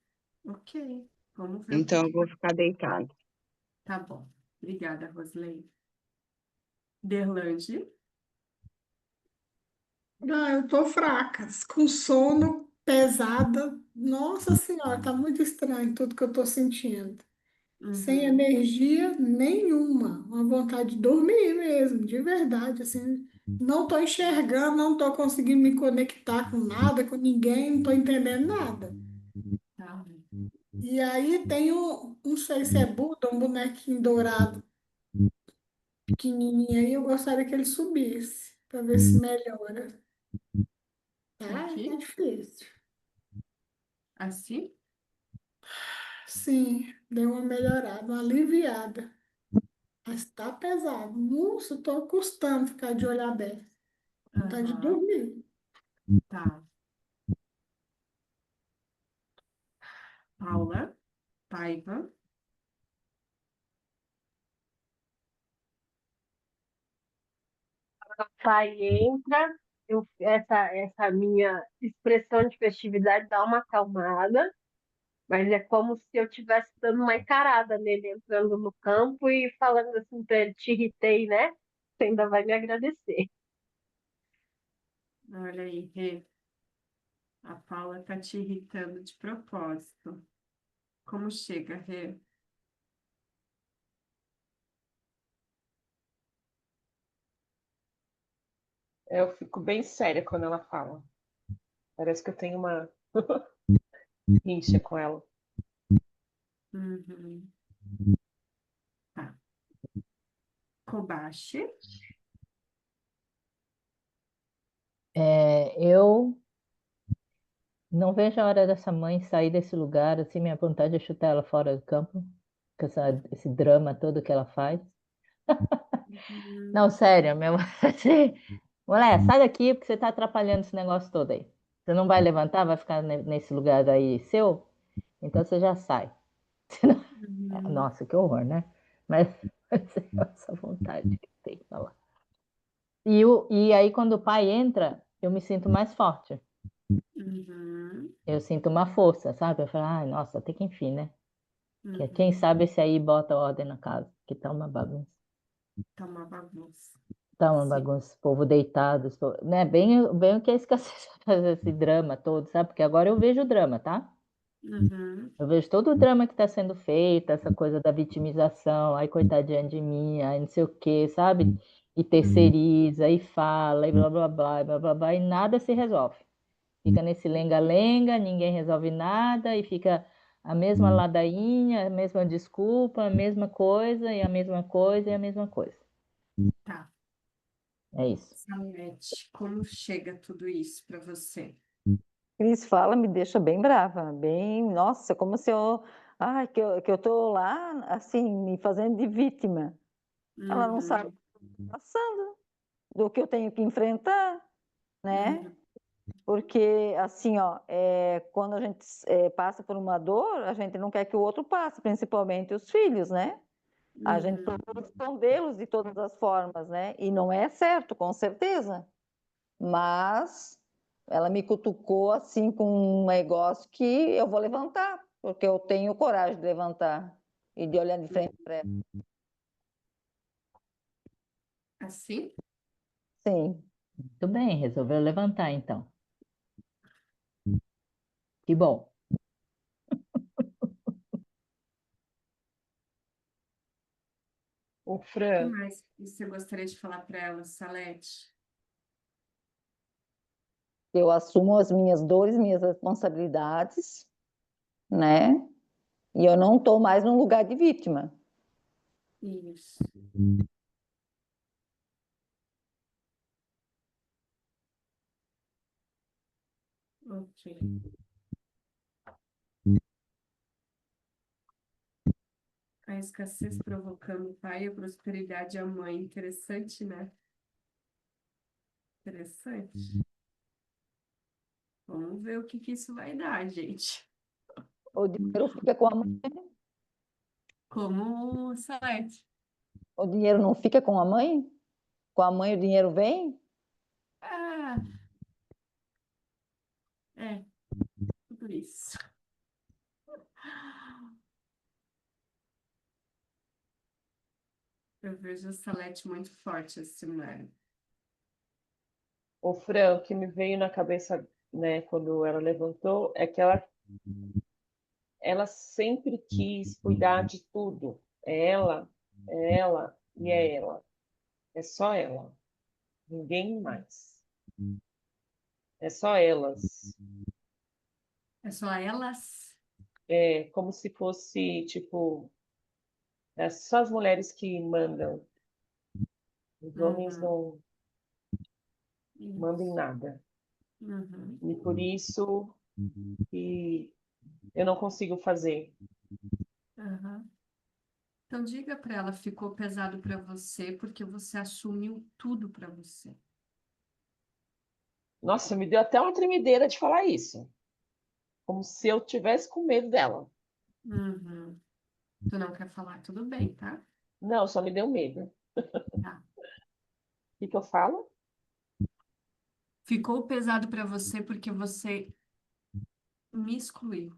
Ok. Vamos ver o que
Então eu
que
vou
vai.
ficar deitada.
Tá bom. Obrigada, Rosley. Derlande.
Eu tô fraca, com sono, pesada. Nossa Senhora, tá muito estranho tudo que eu tô sentindo. Sem
Uhum.
energia nenhuma, uma vontade de dormir mesmo, de verdade, assim. Não tô enxergando, não tô conseguindo me conectar com nada, com ninguém, não tô entendendo nada.
Tá.
E aí tem não sei se é Buda, um bonequinho dourado, pequenininho aí, eu gostaria que ele subisse, para ver se melhora. Tá
Aqui?
difícil.
Assim?
Sim, deu uma melhorada, uma aliviada. Mas tá pesado. Nossa, tô custando ficar de olho aberto. Vontade de
Aham.
dormir.
Tá. Paula. Paiva.
Sai e entra, essa minha expressão de festividade dá uma acalmada, mas é como se eu estivesse dando uma encarada nele, entrando no campo e falando assim para ele, te irritei, né? Você ainda vai me agradecer.
Olha aí, Rê. A Paula tá te irritando de propósito. Como chega, Rê?
Eu fico bem séria quando ela fala. Parece que eu tenho uma rincha com ela.
Uhum. Tá. Kobashi.
Eu não vejo a hora dessa mãe sair desse lugar, assim, minha vontade é chutar ela fora do campo, com esse drama todo que ela faz. Não, sério, meu. Assim, mulher, sai daqui porque você tá atrapalhando esse negócio todo aí. Você não vai levantar, vai ficar nesse lugar aí seu, então você já sai.
Uhum.
Nossa, que horror, né? Mas essa vontade que tem de falar. E aí, quando o pai entra, eu me sinto mais forte.
Uhum.
Eu sinto uma força, sabe? Eu falo, ai, nossa, até que enfim, né? Quem
Uhum.
sabe esse aí bota ordem na casa, que tá uma bagunça.
Tá uma bagunça.
Tá uma
Sim.
bagunça, esse povo deitado, né? Bem o que a escassez fazer esse drama todo, sabe? Porque agora eu vejo o drama, tá?
Uhum.
Eu vejo todo o drama que está sendo feito, essa coisa da vitimização, ai, coitadinha de mim, ai, não sei o quê, sabe? E terceiriza, e fala, e blá, blá, blá, e blá, blá, blá, e nada se resolve. Fica nesse lenga-lenga, ninguém resolve nada, e fica a mesma ladainha, a mesma desculpa, a mesma coisa, e a mesma coisa, e a mesma coisa.
Tá.
É isso.
Salete, como chega tudo isso para você?
Cris fala, me deixa bem brava, bem, nossa, como se eu, ai, que eu tô lá, assim, me fazendo de vítima. Ela não sabe o
Uhum.
que eu tô passando, do que eu tenho que enfrentar, né?
Uhum.
Porque, assim, ó, quando a gente passa por uma dor, a gente não quer que o outro passe, principalmente os filhos, né? A gente
Uhum.
procura escondê-los de todas as formas, né? E não é certo, com certeza. Mas ela me cutucou assim com um negócio que eu vou levantar, porque eu tenho coragem de levantar e de olhar de frente para ela.
Assim?
Sim.
Muito bem, resolveu levantar então. Que bom.
O
O que
Fran,
mais você gostaria de falar para ela, Salete?
Eu assumo as minhas dores, minhas responsabilidades, né? E eu não estou mais num lugar de vítima.
Isso. Ok. A escassez provocando o pai, a prosperidade a mãe. Interessante, né? Interessante. Vamos ver o que que isso vai dar, gente.
O dinheiro fica com a mãe,
Como Salete.
o dinheiro não fica com a mãe? Com a mãe o dinheiro vem?
Ah, é, tudo isso. Eu vejo a Salete muito forte esse ano.
o Fran, o que me veio na cabeça, né, quando ela levantou, é que ela sempre quis cuidar de tudo. É ela e é ela. É só ela. Ninguém mais. É só elas.
É só elas?
É como se fosse, tipo, só as mulheres que mandam. Os homens
Uhum.
não mandam em
Isso.
nada.
Uhum.
E por isso que eu não consigo fazer.
Uhum. Então diga para ela, ficou pesado para você porque você assumiu tudo para você.
Nossa, me deu até uma tremedeira de falar isso. Como se eu tivesse com medo dela.
Uhum. Tu não quer falar, tudo bem, tá?
Não, só me deu medo.
Tá.
O que eu falo?
Ficou pesado para você porque você me excluiu.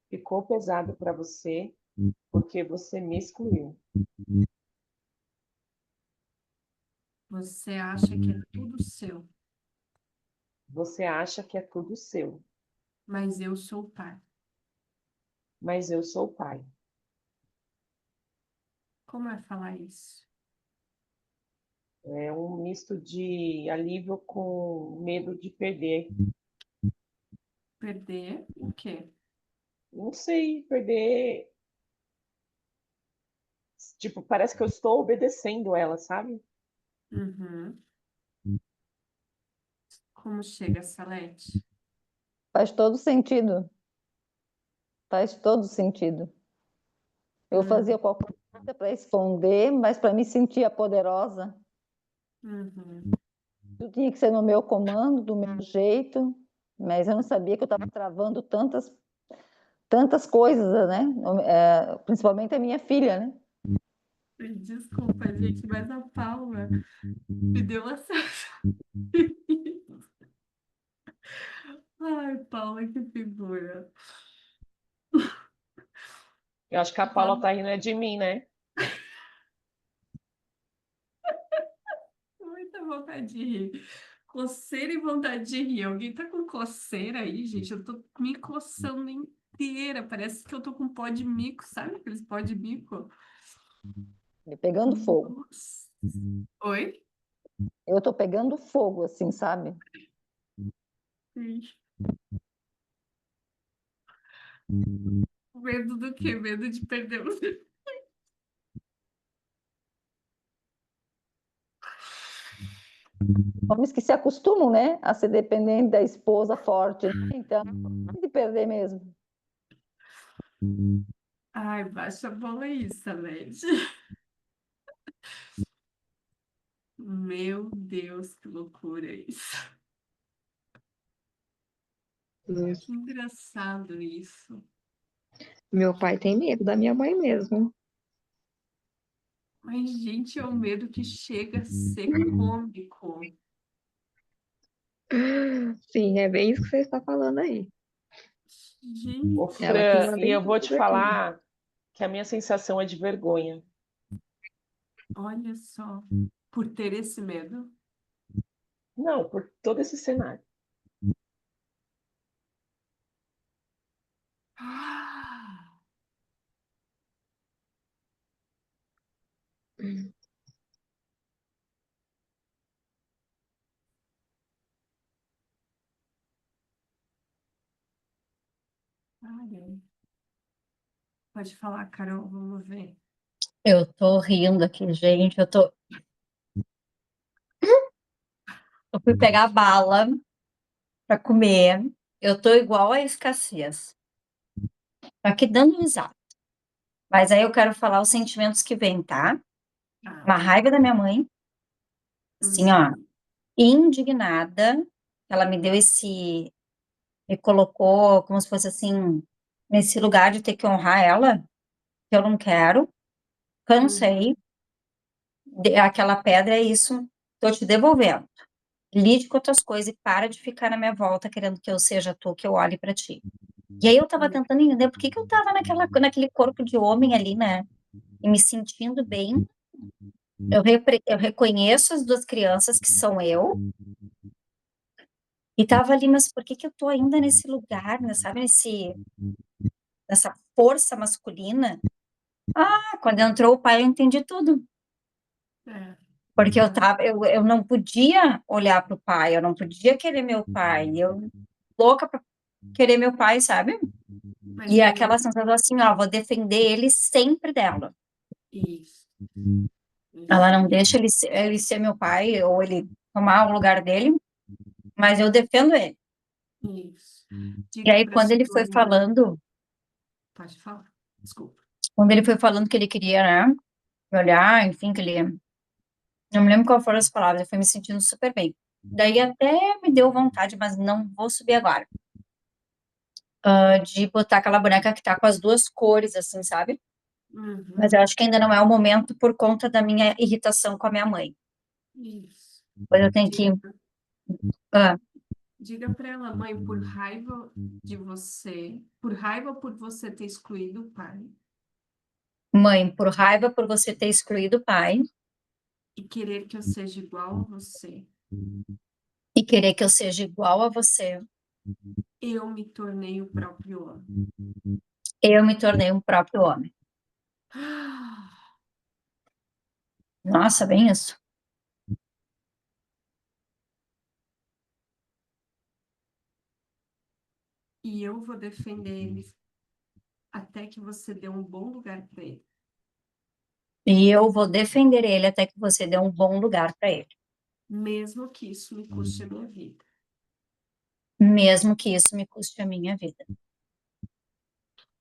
Ficou pesado para você porque você me excluiu.
Você acha que é tudo seu,
Você acha que é tudo seu,
mas eu sou o pai.
mas eu sou o pai.
Como é falar isso?
É um misto de alívio com medo de perder.
Perder o quê?
Não sei, perder. Tipo, parece que eu estou obedecendo ela, sabe?
Uhum. Como chega, Salete?
Faz todo sentido. Faz todo sentido. Eu fazia qualquer coisa para esconder, mas para me sentir poderosa.
Uhum.
Tudo tinha que ser no meu comando, do meu jeito, mas eu não sabia que eu estava travando tantas coisas, né? Principalmente a minha filha, né?
Desculpa, gente, mas a Paula me deu acesso. Ai, Paula, que figura.
Eu acho que a Paula tá rindo é de mim, né?
Muita vontade de rir. Coceira e vontade de rir. Alguém tá com coceira aí, gente? Eu tô me coçando inteira. Parece que eu tô com pó de mico, sabe aqueles pó de mico?
Pegando fogo.
Nossa. Oi?
Eu tô pegando fogo, assim, sabe?
Sim. Medo do quê? Medo de perder o...
Homens que se acostumam, né, a ser dependente da esposa forte, né? Então, de perder mesmo.
Ai, baixa a bola aí, Salete. Meu Deus, que loucura isso. Que engraçado isso.
Meu pai tem medo da minha mãe mesmo.
Mas, gente, é um medo que chega a ser cômico.
Sim, é bem isso que você está falando aí.
Ô,
Gente,
Ela que
Fran,
manda
e
em
eu vou te
tudo aqui.
falar que a minha sensação é de vergonha.
olha só. Por ter esse medo.
Não, por todo esse cenário.
Ah, olha. Pode falar, Carol, vamos ver.
Eu tô rindo aqui, gente. Eu fui pegar bala para comer. Eu tô igual a escassez. Tô aqui dando risada. Mas aí eu quero falar os sentimentos que vêm, tá? Uma raiva da minha mãe, assim, ó, indignada. Ela me deu me colocou como se fosse assim, nesse lugar de ter que honrar ela, que eu não quero. Cansei. Aquela pedra é isso, tô te devolvendo. Lide com outras coisas e para de ficar na minha volta querendo que eu seja tu, que eu olhe para ti. E aí eu tava tentando entender por que que eu tava naquele corpo de homem ali, né? E me sentindo bem. Eu reconheço as duas crianças que são eu. E tava ali, mas por que que eu tô ainda nesse lugar, né? Sabe, nessa força masculina? Ah, quando entrou o pai, eu entendi tudo.
É.
Porque eu não podia olhar pro pai, eu não podia querer meu pai. Eu louca pra querer meu pai, sabe?
Mas
E é
daí
aquela sensação assim, ó, vou defender ele sempre dela.
isso.
Ela
Isso.
não deixa ele ser meu pai ou ele tomar o lugar dele, mas eu defendo ele.
Isso.
E
Diga
aí,
para sua irmã. Pode falar. Desculpa.
quando ele foi falando que ele queria, né, me olhar, enfim, que ele. Não me lembro qual foram as palavras, eu fui me sentindo super bem. Daí até me deu vontade, mas não vou subir agora, de botar aquela boneca que tá com as duas cores, assim, sabe? Mas eu
Uhum.
acho que ainda não é o momento por conta da minha irritação com a minha mãe.
Isso.
Pois eu tenho que. ah,
Diga para ela, mãe, por raiva de você, por raiva por você ter excluído o pai
Mãe, por raiva por você ter excluído o pai
e querer que eu seja igual a você,
e querer que eu seja igual a você,
eu me tornei o próprio homem.
eu me tornei um próprio homem. Nossa, bem isso.
E eu vou defender ele até que você dê um bom lugar para ele.
E eu vou defender ele até que você dê um bom lugar para ele.
Mesmo que isso me custe a minha vida.
Mesmo que isso me custe a minha vida.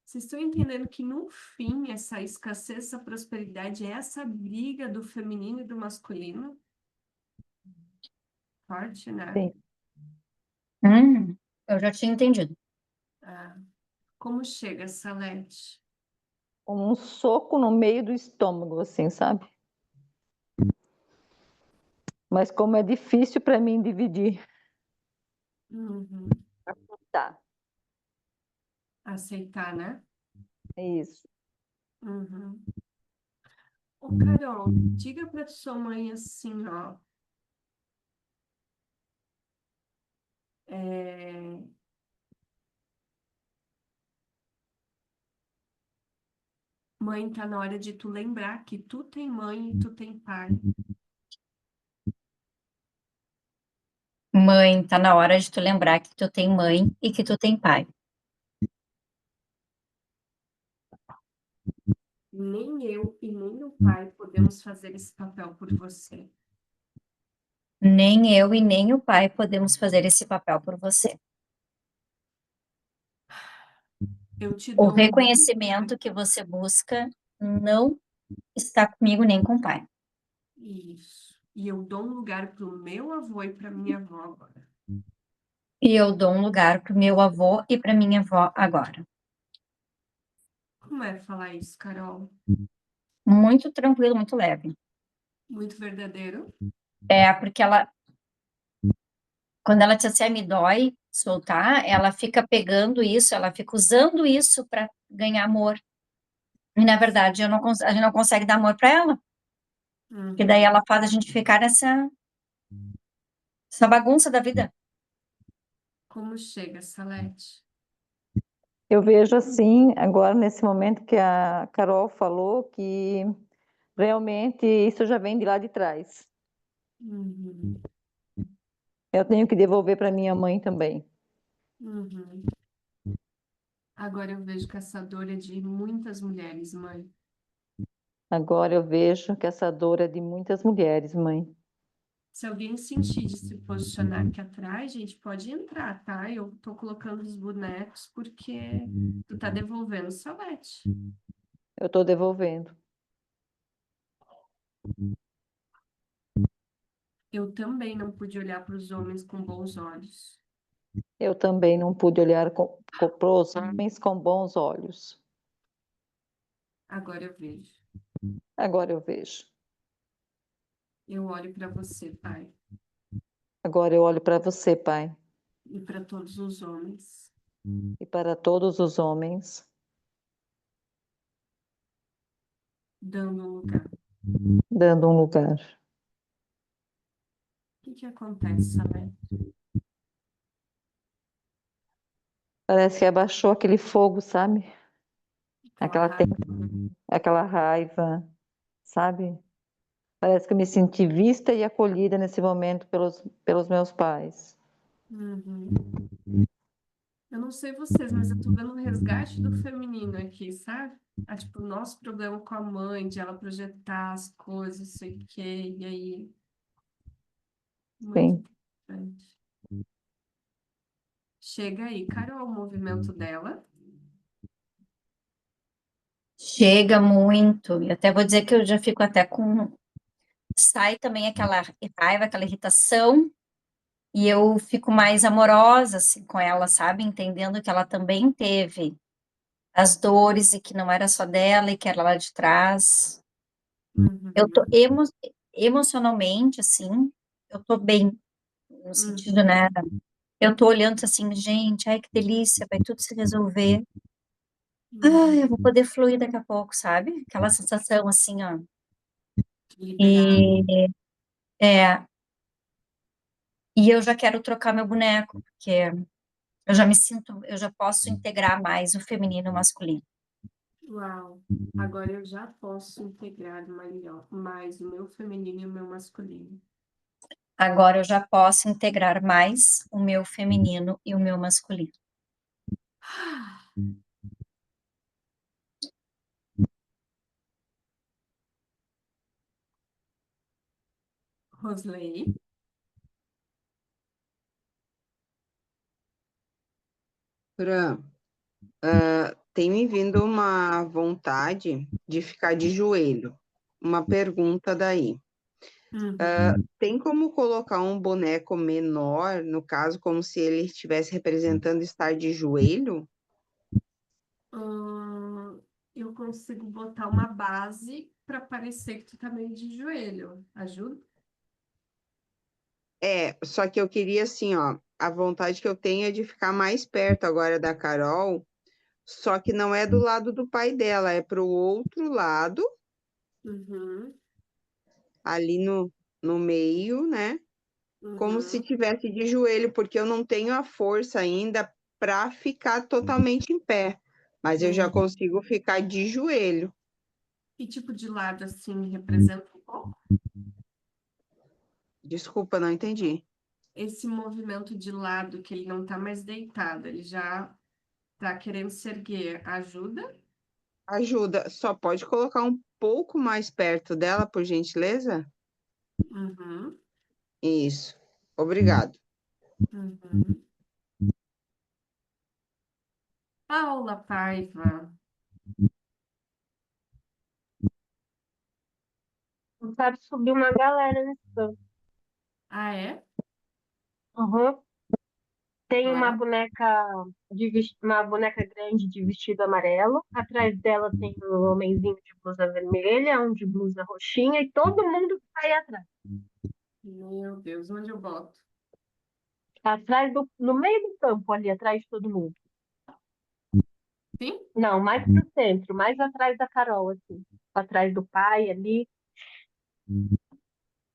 Vocês estão entendendo que, no fim, essa escassez, essa prosperidade é essa briga do feminino e do masculino? Forte, né?
Sim.
Eu já tinha entendido.
Ah, como chega, Salete?
Como um soco no meio do estômago, assim, sabe? Mas como é difícil para mim dividir.
Uhum.
Tá,
Aceitar, né?
é isso.
Uhum. Ô, Carol, diga para sua mãe assim, ó. é, Mãe, tá na hora de tu lembrar que tu tem mãe e tu tem pai.
Mãe, tá na hora de tu lembrar que tu tem mãe e que tu tem pai.
Nem eu e nem o pai podemos fazer esse papel por você.
Nem eu e nem o pai podemos fazer esse papel por você.
Eu te
O
dou um
reconhecimento que você busca não está comigo nem com o pai.
Isso. E eu dou um lugar para o meu avô e para minha avó agora.
E eu dou um lugar para o meu avô e para minha avó agora.
Como é falar isso, Carol?
Muito tranquilo, muito leve.
Muito verdadeiro?
É, porque ela, quando ela diz assim, me dói soltar, ela fica pegando isso, ela fica usando isso para ganhar amor. E, na verdade, a gente não consegue dar amor para ela. Porque daí ela faz a gente ficar essa bagunça da vida.
Como chega, Salete?
Eu vejo assim, agora nesse momento que a Carol falou, que realmente isso já vem de lá de trás.
Uhum.
Eu tenho que devolver para minha mãe também.
Uhum. Agora eu vejo que essa dor é de muitas mulheres, mãe.
Agora eu vejo que essa dor é de muitas mulheres, mãe.
Se alguém sentir de se posicionar aqui atrás, gente, pode entrar, tá? Eu tô colocando os bonecos porque tu tá devolvendo o Salete.
Eu estou devolvendo.
Eu também não pude olhar para os homens com bons olhos.
Eu também não pude olhar para os homens com bons olhos.
Agora eu vejo.
Agora eu vejo.
Eu olho para você, pai,
Agora eu olho para você, pai,
e para todos os homens,
e para todos os homens,
dando um lugar.
dando um lugar.
O que acontece, Salete?
Parece que abaixou aquele fogo, sabe?
Aquela
Aquela,
raiva.
aquela raiva, sabe? Parece que eu me senti vista e acolhida nesse momento pelos meus pais.
Uhum. Eu não sei vocês, mas eu tô vendo um resgate do feminino aqui, sabe? Ah, tipo, o nosso problema com a mãe, de ela projetar as coisas, sei o quê, e aí. Muito
Sim.
importante. Chega aí, Carol, o movimento dela.
Chega muito. E até vou dizer que eu já fico até com... Sai também aquela raiva, aquela irritação. E eu fico mais amorosa, assim, com ela, sabe? Entendendo que ela também teve as dores e que não era só dela e que era lá de trás. Eu tô emocionalmente, assim, eu tô bem, no sentido, né? Eu tô olhando assim, gente, ai que delícia, vai tudo se resolver. Ai, eu vou poder fluir daqui a pouco, sabe? Aquela sensação assim, ó.
Liberar.
E, é, e eu já quero trocar meu boneco, porque eu já me sinto, eu já posso integrar mais o feminino e o masculino.
Uau! Agora eu já posso integrar mais o meu feminino e o meu masculino.
Agora eu já posso integrar mais o meu feminino e o meu masculino.
Rosley.
Fran, tem me vindo uma vontade de ficar de joelho. Uma pergunta daí.
Uhum.
Tem como colocar um boneco menor, no caso, como se ele estivesse representando estar de joelho?
Eu consigo botar uma base para parecer que tu tá meio de joelho. Ajuda?
Só que eu queria assim, ó, a vontade que eu tenho é de ficar mais perto agora da Carol, só que não é do lado do pai dela, é pro outro lado,
Uhum.
ali no meio, né? Como se
Uhum.
tivesse de joelho, porque eu não tenho a força ainda para ficar totalmente em pé, mas eu já
Uhum.
consigo ficar de joelho.
Que tipo de lado assim representa um pouco?
Desculpa, não entendi.
Esse movimento de lado que ele não tá mais deitado, ele já tá querendo se erguer. Ajuda?
Ajuda, só pode colocar um pouco mais perto dela, por gentileza?
Uhum.
Isso. Obrigado.
Uhum. Paula Paiva.
Eu quero subir uma galera nesse campo.
Ah, é?
Uhum. Tem uma
Bora.
boneca uma boneca grande de vestido amarelo. Atrás dela tem um homenzinho de blusa vermelha, um de blusa roxinha e todo mundo que tá aí atrás.
Meu Deus, onde eu boto?
No meio do campo ali, atrás de todo mundo.
Sim?
Não, mais pro centro, mais atrás da Carol, assim. Atrás do pai ali.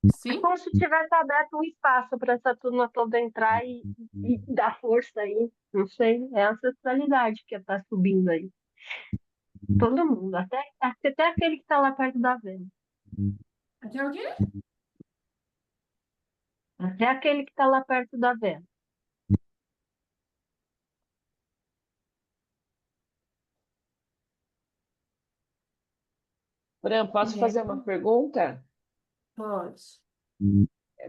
É
Sim?
como se tivesse aberto um espaço para essa turma toda entrar e dar força aí. Não sei, é a ancestralidade que tá subindo aí. Todo mundo, até aquele que tá lá perto da vela.
Até o quê?
Até aquele que tá lá perto da vela.
Fran, posso
É,
fazer uma pergunta?
pode.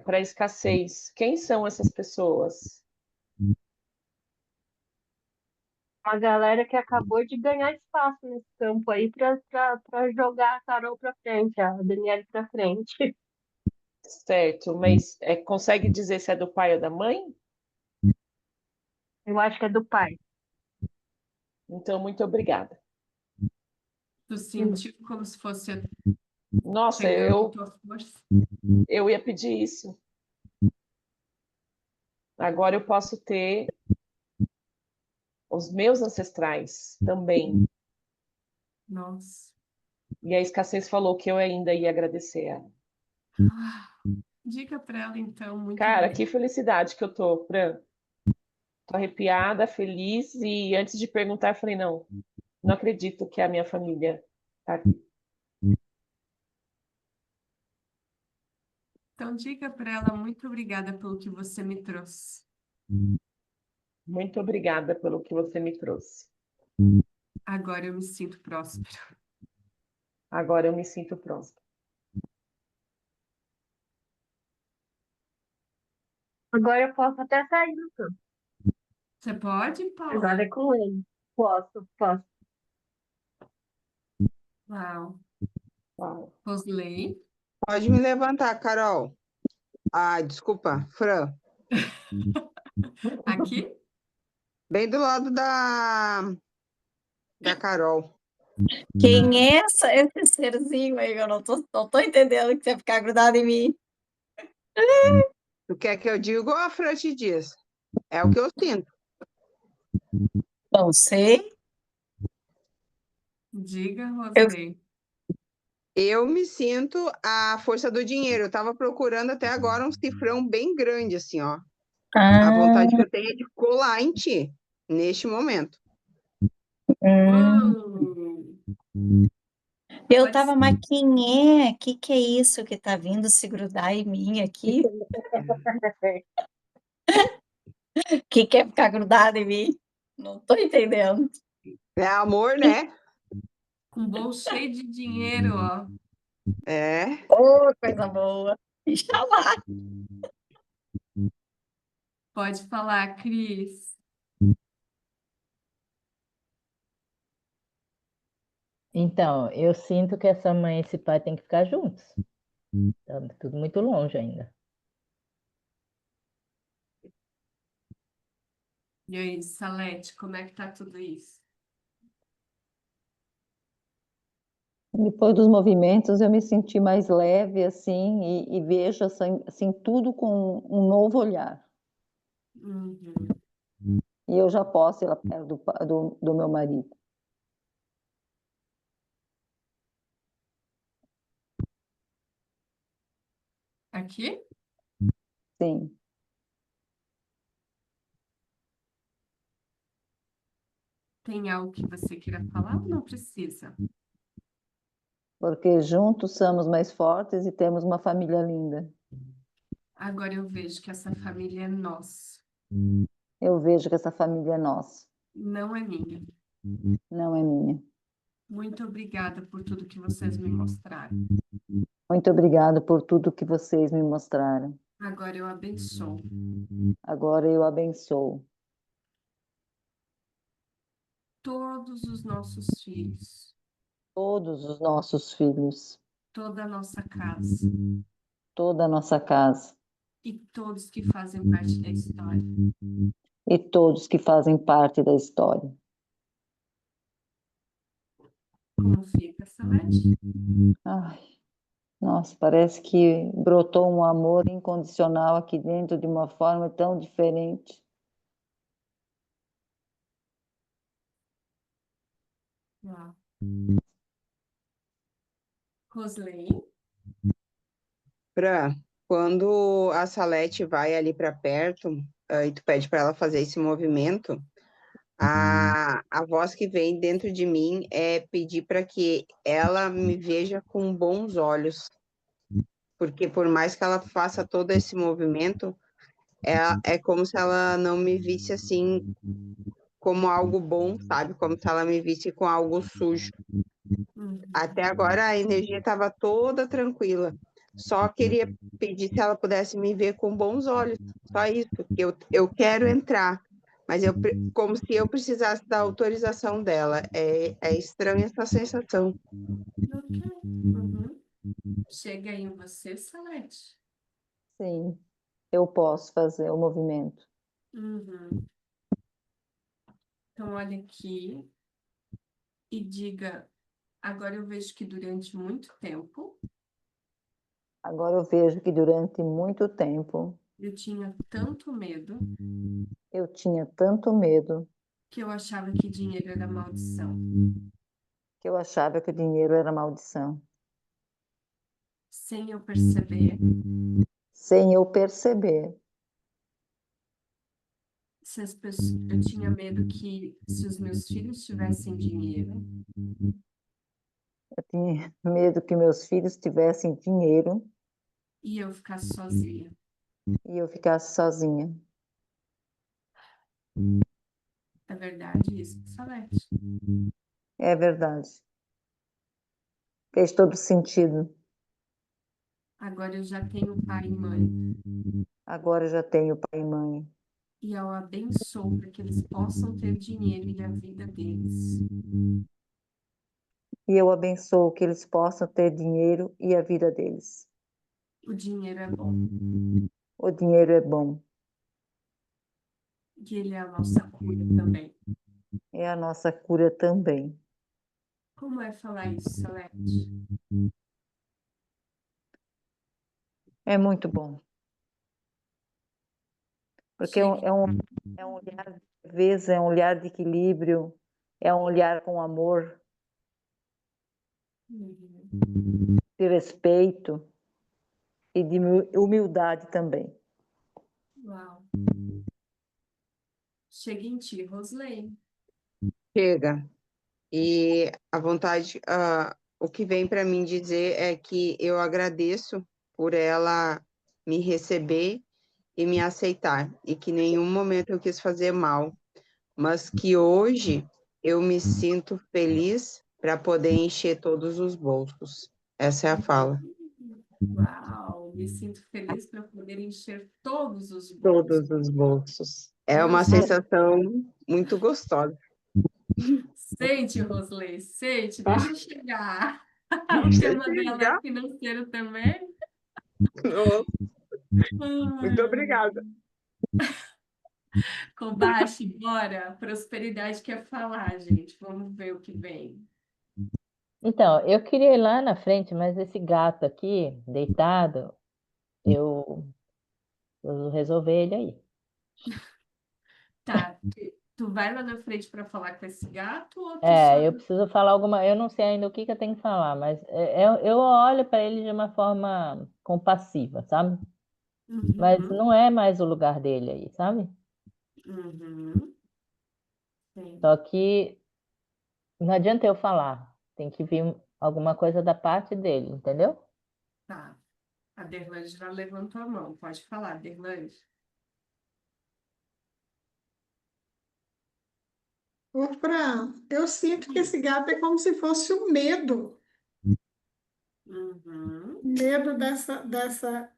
Para escassez. Quem são essas pessoas?
Uma galera que acabou de ganhar espaço nesse campo aí para jogar a Carol para frente, a Daniela para frente.
Certo, mas consegue dizer se é do pai ou da mãe?
Eu acho que é do pai.
Então, muito obrigada.
Tu sentiu como se fosse
Nossa,
chegando tua força?
eu ia pedir isso. Agora eu posso ter os meus ancestrais também.
Nossa.
E a escassez falou que eu ainda ia agradecer ela.
Diga para ela, então, muito
Cara,
obrigada.
que felicidade que eu tô, Fran. Tô arrepiada, feliz, e antes de perguntar, eu falei, não acredito que a minha família tá aqui.
Então, diga para ela muito obrigada pelo que você me trouxe.
Muito obrigada pelo que você me trouxe.
Agora eu me sinto próspero.
Agora eu me sinto próxima.
Agora eu posso até sair do campo.
Você pode,
Agora
Paula?
é com ele. Posso.
Uau.
Uau.
Rosley?
Pode me levantar, Carol. Desculpa, Fran.
Aqui?
Bem do lado da Carol.
Quem é esse serzinho aí? Eu não tô entendendo que você vai ficar grudado em mim.
Tu quer que eu diga igual a Fran te diz? É o que eu sinto.
Não sei.
Diga, Rosley.
Eu me sinto a força do dinheiro. Eu tava procurando até agora um cifrão bem grande, assim, ó. A vontade que eu tenho é de colar em ti, neste momento.
Eu
Pode
tava,
ser.
mas quem é? Que é isso que tá vindo se grudar em mim aqui? Que quer ficar grudado em mim? Não tô entendendo.
É amor, né?
Com bolso cheio de dinheiro, ó.
É.
Ô, coisa boa. Inxalá.
Pode falar, Cris.
Então, eu sinto que essa mãe e esse pai têm que ficar juntos. Tá tudo muito longe ainda.
E aí, Salete, como é que tá tudo isso?
Depois dos movimentos, eu me senti mais leve, assim, e vejo, assim, tudo com um novo olhar.
Uhum.
E eu já posso ir lá perto do meu marido.
Aqui?
Sim,
Tem algo que você queira falar ou não precisa?
porque juntos somos mais fortes e temos uma família linda.
Agora eu vejo que essa família é nossa,
Eu vejo que essa família é nossa,
não é minha.
não é minha.
Muito obrigada por tudo que vocês me mostraram.
Muito obrigado por tudo que vocês me mostraram.
Agora eu abençoo
Agora eu abençoo
todos os nossos filhos,
todos os nossos filhos,
toda a nossa casa
toda a nossa casa
e todos que fazem parte da história.
e todos que fazem parte da história.
Como fica, Salete?
Ai, nossa, parece que brotou um amor incondicional aqui dentro de uma forma tão diferente.
Uau. Rosley,
Fran, quando a Salete vai ali para perto, e tu pede para ela fazer esse movimento, a voz que vem dentro de mim é pedir para que ela me veja com bons olhos, porque por mais que ela faça todo esse movimento, é como se ela não me visse assim como algo bom, sabe? Como se ela me visse com algo sujo. Até agora a energia estava toda tranquila. Só queria pedir se ela pudesse me ver com bons olhos. Só isso, porque eu quero entrar, mas como se eu precisasse da autorização dela. É estranha essa sensação.
ok. Uhum. Chega aí em você, Salete.
Sim, eu posso fazer o movimento.
Uhum. Então, olha aqui e diga. Agora eu vejo que durante muito tempo
Agora eu vejo que durante muito tempo
eu tinha tanto medo
eu tinha tanto medo
que eu achava que dinheiro era maldição.
que eu achava que o dinheiro era maldição.
Sem eu perceber,
Sem eu perceber,
eu tinha medo que se os meus filhos tivessem dinheiro,
eu tinha medo que meus filhos tivessem dinheiro
e eu ficasse sozinha.
e eu ficasse sozinha.
É verdade isso, Salete?
É verdade. Fez todo sentido.
Agora eu já tenho pai e mãe.
Agora eu já tenho pai e mãe.
E eu abençoo para que eles possam ter dinheiro e a vida deles.
E eu abençoo que eles possam ter dinheiro e a vida deles.
O dinheiro é bom.
O dinheiro é bom.
E ele é a nossa cura também.
É a nossa cura também.
Como é falar isso, Salete?
É muito bom. Porque
Chegue.
é um olhar de leveza, é um olhar de equilíbrio, é um olhar com amor,
Uhum.
de respeito e de humildade também.
Uau. Chega em ti, Rosley.
Chega. E a vontade, o que vem para mim dizer é que eu agradeço por ela me receber e me aceitar, e que em nenhum momento eu quis fazer mal, mas que hoje eu me sinto feliz para poder encher todos os bolsos. Essa é a fala.
Uau, me sinto feliz para poder encher todos os bolsos.
Todos os bolsos. É
Meu
uma
Deus.
sensação muito gostosa.
Sente, Rosley, sente,
Tá?
deixa chegar. O tema dela é financeiro também.
Muito obrigada.
Kobashi, bora. Prosperidade quer falar, gente. Vamos ver o que vem.
Então, eu queria ir lá na frente, mas esse gato aqui, deitado, eu vou resolver ele aí.
Tá, tu vai lá na frente para falar com esse gato ou tu só.
Eu preciso falar alguma. Eu não sei ainda o que eu tenho que falar, mas eu olho para ele de uma forma compassiva, sabe? Mas
Uhum,
não é mais o lugar dele aí, sabe?
uhum. Sim,
Só que não adianta eu falar, tem que vir alguma coisa da parte dele, entendeu?
tá. A Derlange já levantou a mão. Pode falar, Derlange.
Ô, Fran, eu sinto que esse gato é como se fosse o medo.
Uhum,
Medo dessa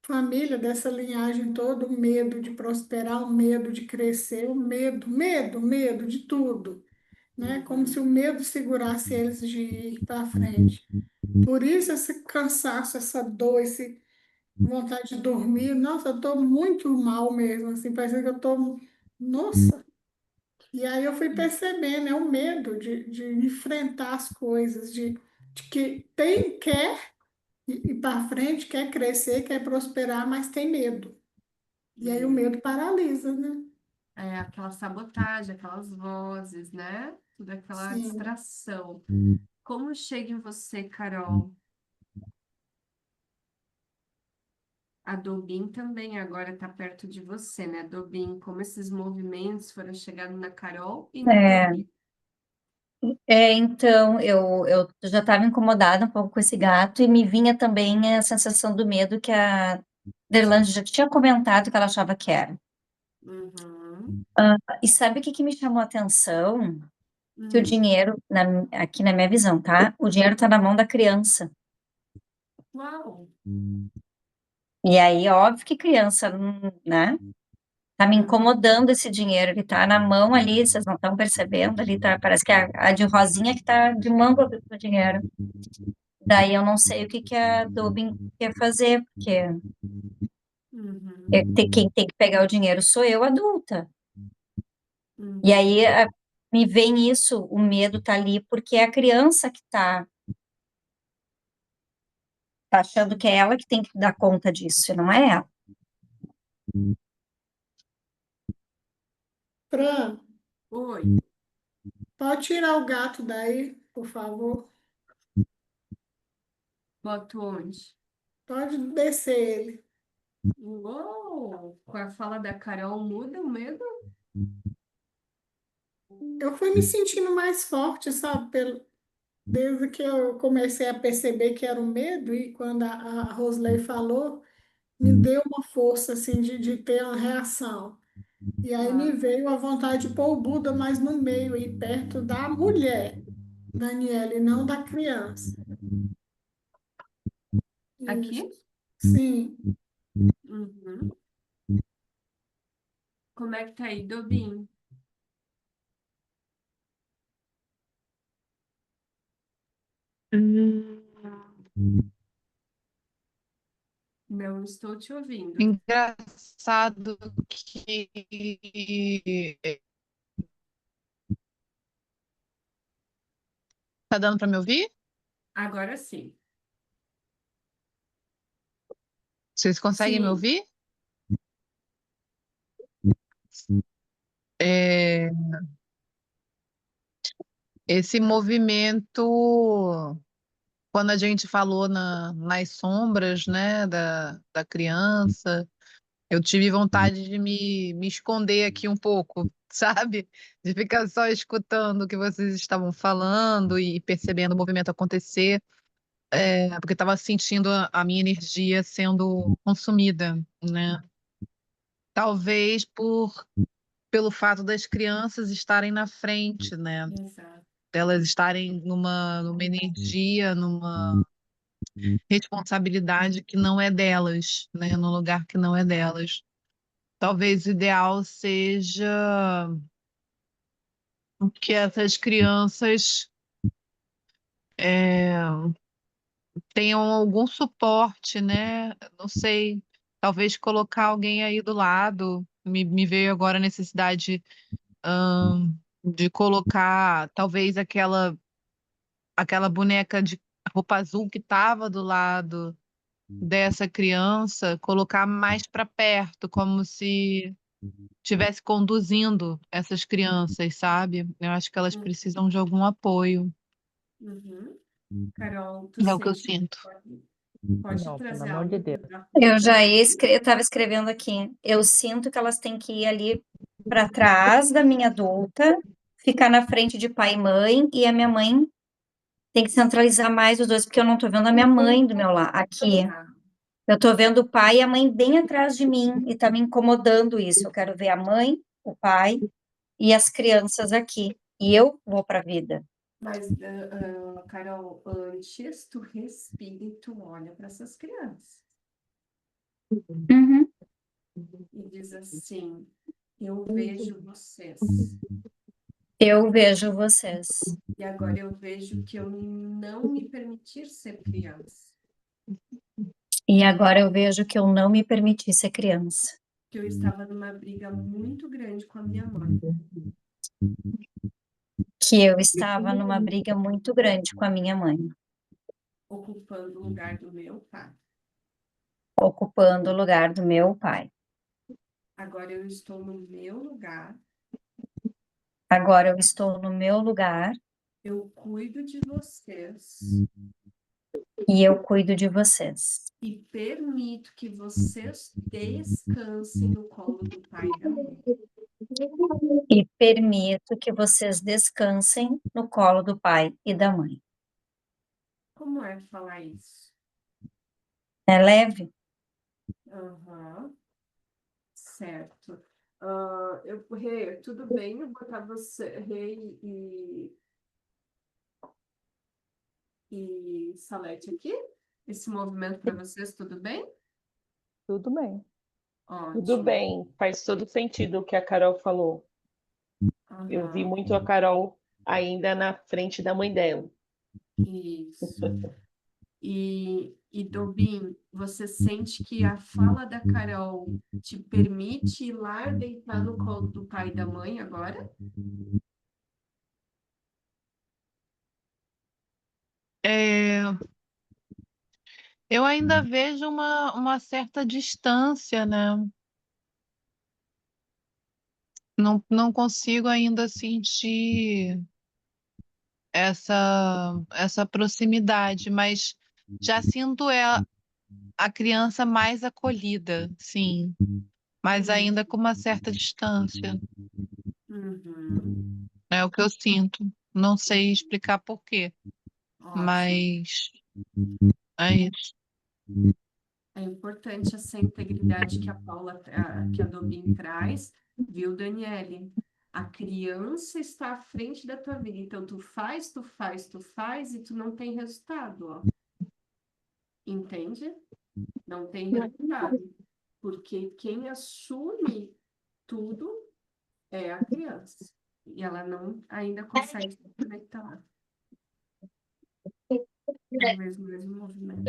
família, dessa linhagem toda, o medo de prosperar, o medo de crescer, o medo de tudo, né? Como se o medo segurasse eles de ir para frente. Por isso esse cansaço, essa dor, esse vontade de dormir. Nossa, eu estou muito mal mesmo, assim, parece que eu estou. Nossa! E aí eu fui percebendo, é o medo de enfrentar as coisas, de que quer ir para frente, quer crescer, quer prosperar, mas tem medo. E aí o
uhum.
medo paralisa, né?
É aquela sabotagem, aquelas vozes, né? Toda aquela
Sim.
distração. Como chega em você, Carol? A Dobin também agora está perto de você, né, Dobin? Como esses movimentos foram chegando na Carol e na
É,
Dobin?
então, eu já estava incomodada um pouco com esse gato e me vinha também a sensação do medo que a Derlange já tinha comentado que ela achava que era.
Uhum.
E sabe o que me chamou a atenção? Que o
Hum.
dinheiro, aqui na minha visão, tá? O dinheiro está na mão da criança.
Uau!
E aí, óbvio que criança, né? Tá me
Uhum.
incomodando esse dinheiro, ele tá na mão ali, vocês não estão percebendo ali, tá? Parece que é a de rosinha que tá de mão com o dinheiro. Daí eu não sei o que a Dobin quer fazer, porque
Uhum.
quem tem que pegar o dinheiro sou eu, adulta. E
Uhum.
aí me vem isso, o medo tá ali, porque é a criança que tá achando que é ela que tem que dar conta disso, e não é ela.
Fran,
Oi,
pode tirar o gato daí, por favor?
boto onde?
Pode descer ele.
Uou! Com a fala da Carol muda o medo?
Eu fui me sentindo mais forte, sabe? Desde que eu comecei a perceber que era o medo, e quando a Rosley falou, me deu uma força, assim, de ter uma reação. E aí me
Claro.
veio a vontade de pôr o Buda mais no meio, aí perto da mulher, Daniela, e não da criança.
Aqui?
Isso. Sim.
Uhum. Como é que tá aí, Dobin?
Hum,
Não estou te ouvindo.
engraçado que tá dando para me ouvir?
Agora sim.
Vocês conseguem me
Sim.
ouvir? É, esse movimento, quando a gente falou nas sombras, né, da criança, eu tive vontade de me esconder aqui um pouco, sabe? De ficar só escutando o que vocês estavam falando e percebendo o movimento acontecer, porque estava sentindo a minha energia sendo consumida, né? Talvez por pelo fato das crianças estarem na frente, né?
Exato.
Delas estarem numa energia, numa responsabilidade que não é delas, né? Num lugar que não é delas. Talvez o ideal seja que essas crianças tenham algum suporte, né? Não sei, talvez colocar alguém aí do lado. Me veio agora a necessidade, de colocar talvez aquela boneca de roupa azul que estava do lado dessa criança, colocar mais para perto, como se estivesse conduzindo essas crianças, sabe? Eu acho que elas
Hum,
precisam de algum apoio.
uhum. Carol, tu
É o que eu
sente que
sinto.
pode
Não, pelo
trazer
amor de
algo
Deus.
Eu já ia eu estava escrevendo aqui. Eu sinto que elas têm que ir ali para trás da minha adulta, ficar na frente de pai e mãe, e a minha mãe tem que centralizar mais os dois, porque eu não tô vendo a minha mãe do meu lado aqui.
Tá.
Eu tô vendo o pai e a mãe bem atrás de mim, e tá me incomodando isso. Eu quero ver a mãe, o pai e as crianças aqui. E eu vou para a vida.
Mas, Carol, antes tu respira e tu olha para essas crianças
Uhum.
e diz assim: eu vejo vocês.
Eu vejo vocês.
E agora eu vejo que eu não me permitir ser criança,
E agora eu vejo que eu não me permiti ser criança.
que eu estava numa briga muito grande com a minha mãe,
Que eu estava numa briga muito grande com a minha mãe,
ocupando o lugar do meu pai.
ocupando o lugar do meu pai.
Agora eu estou no meu lugar,
Agora eu estou no meu lugar
eu cuido de vocês
e eu cuido de vocês.
e permito que vocês descansem no colo do pai e da mãe.
E permito que vocês descansem no colo do pai e da mãe.
Como é falar isso?
É leve?
Aham, certo. Rei, tudo bem eu botar você, Rei e Salete aqui? Esse movimento para vocês, tudo bem?
Tudo bem.
Tudo
Ótimo.
bem, faz todo sentido o que a Carol falou. Eu vi
Aham,
muito a Carol ainda na frente da mãe dela.
isso. E Dobin, você sente que a fala da Carol te permite ir lá deitar no colo do pai e da mãe agora?
É, eu ainda vejo uma certa distância, né? Não consigo ainda sentir essa proximidade, mas já sinto a criança mais acolhida, sim, mas ainda com uma certa distância.
Uhum,
É o que eu sinto. Não sei explicar por quê,
ótimo.
mas é isso.
É importante essa integridade que a Paula, que a Dobin traz, viu, Daniele? A criança está à frente da tua vida, então tu faz, tu faz, tu faz e tu não tem resultado, ó. Entende? Não tem resultado. Porque quem assume tudo é a criança. E ela não ainda consegue se conectar. Talvez mais um movimento.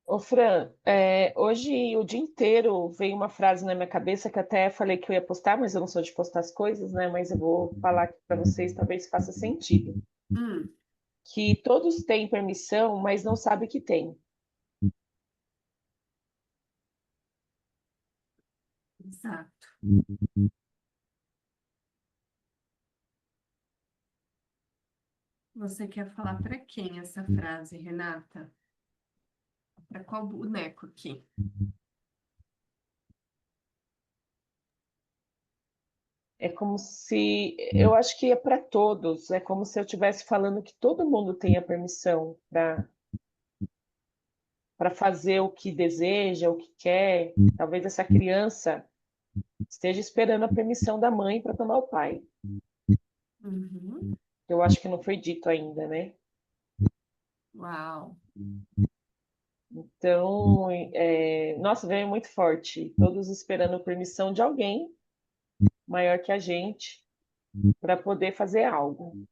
Ô, Fran, hoje o dia inteiro veio uma frase na minha cabeça que até falei que eu ia postar, mas eu não sou de postar as coisas, né? Mas eu vou falar aqui para vocês, talvez faça sentido.
Hum,
Que todos têm permissão, mas não sabem que têm.
exato. Você quer falar para quem essa frase, Renata? Para qual boneco aqui?
É como se, eu acho que é para todos, é como se eu estivesse falando que todo mundo tem a permissão para para fazer o que deseja, o que quer. Talvez essa criança esteja esperando a permissão da mãe para tomar o pai.
Uhum.
Eu acho que não foi dito ainda, né?
Uau.
Então, nossa, veio muito forte. Todos esperando permissão de alguém maior que a gente para poder fazer algo.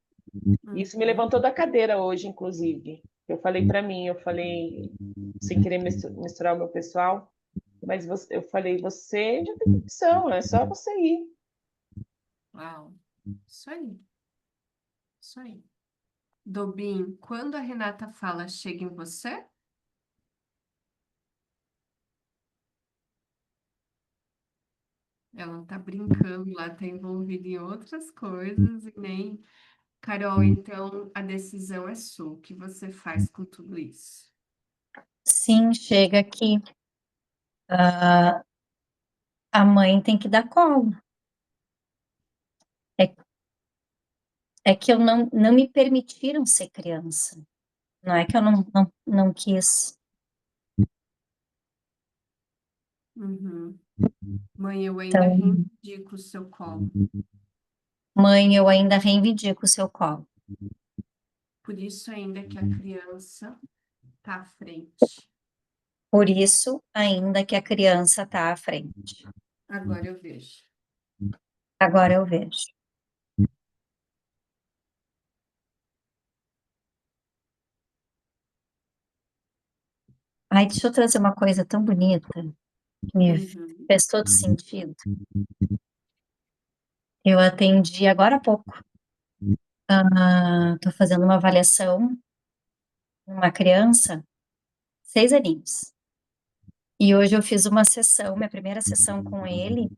Isso me
Uhum.
levantou da cadeira hoje, inclusive. Eu falei para mim, eu falei, sem querer misturar o meu pessoal, mas eu falei, você já tem opção, é só você ir.
Uau. Isso aí. Isso aí. Dobin, quando a Renata fala chega em você, ela tá brincando lá, tá envolvida em outras coisas e nem. Carol, então a decisão é sua. O que você faz com tudo isso?
Sim, chega aqui. Ah, a mãe tem que dar colo. É, é que eu não me permitiram ser criança. Não é que eu não quis.
Uhum. Mãe, eu ainda
Então,
reivindico o seu colo.
mãe, eu ainda reivindico o seu colo.
Por isso ainda que a criança tá à frente.
Por isso, ainda que a criança está à frente.
Agora eu vejo.
Agora eu vejo. Ai, deixa eu trazer uma coisa tão bonita, que me
Uhum.
fez todo sentido. Eu atendi agora há pouco. Estou fazendo uma avaliação, uma criança, 6 aninhos. E hoje eu fiz uma sessão, minha primeira sessão com ele,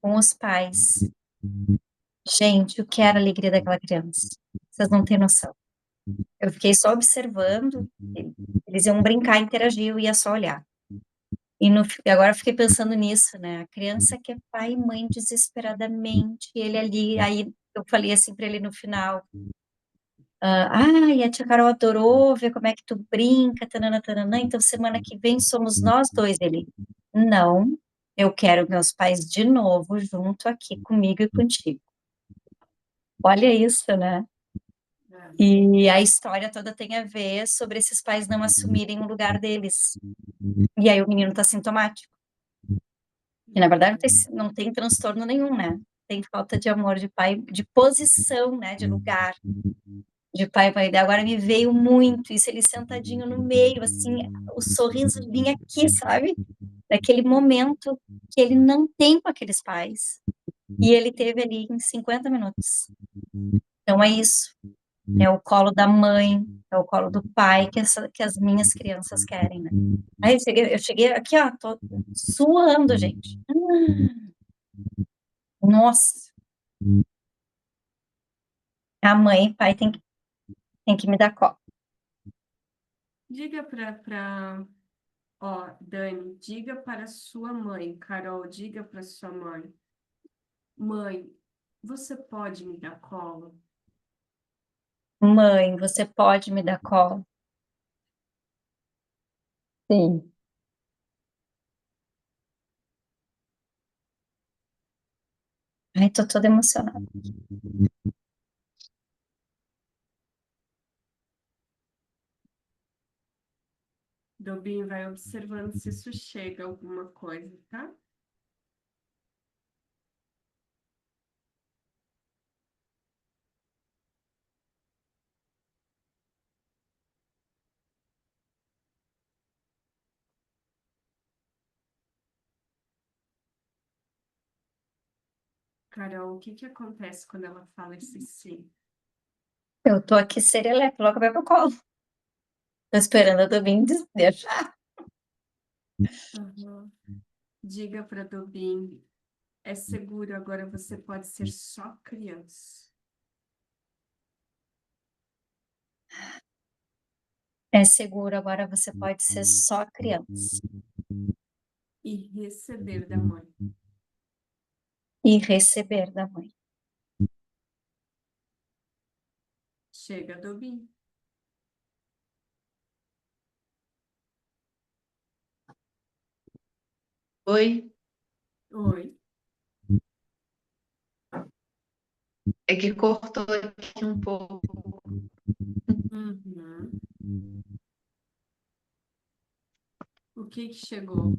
com os pais. Gente, o que era a alegria daquela criança? Vocês não têm noção. Eu fiquei só observando, eles iam brincar, interagir, eu ia só olhar. E agora eu fiquei pensando nisso, né? A criança quer pai e mãe desesperadamente, e ele ali, aí eu falei assim para ele no final, ai, a tia Carol adorou ver como é que tu brinca, tanana, tanana, então semana que vem somos nós dois. Ele, não, eu quero meus pais de novo junto aqui comigo e contigo. Olha isso, né?
É.
E a história toda tem a ver sobre esses pais não assumirem o lugar deles. E aí o menino tá sintomático. E na verdade não tem transtorno nenhum, né? Tem falta de amor de pai, de posição, né? De lugar, de pai e pai. Agora me veio muito isso, ele sentadinho no meio, assim, o sorriso vinha aqui, sabe? Daquele momento que ele não tem com aqueles pais. E ele teve ali em 50 minutos. Então é isso. É o colo da mãe, é o colo do pai que as minhas crianças querem, né? Aí eu cheguei aqui, ó, tô suando, gente. Nossa, a mãe e pai tem que me dar colo.
Diga ó, Dani, diga para sua mãe, Carol, diga para sua mãe. Mãe, você pode me dar colo?
Mãe, você pode me dar colo?
Sim.
Ai, tô toda emocionada.
Dobinho vai observando se isso chega alguma coisa, tá? Carol, o que que acontece quando ela fala esse sim?
Eu tô aqui serelepe, logo vai pro colo. Tô esperando a Dobinho deixar.
Uhum. Diga para Dobinho, é seguro, agora você pode ser só criança.
É seguro, agora você pode ser só criança.
E receber da mãe.
E receber da mãe.
Chega, Dobinho.
Oi?
Oi.
É que cortou aqui um pouco.
Uhum. O que que chegou?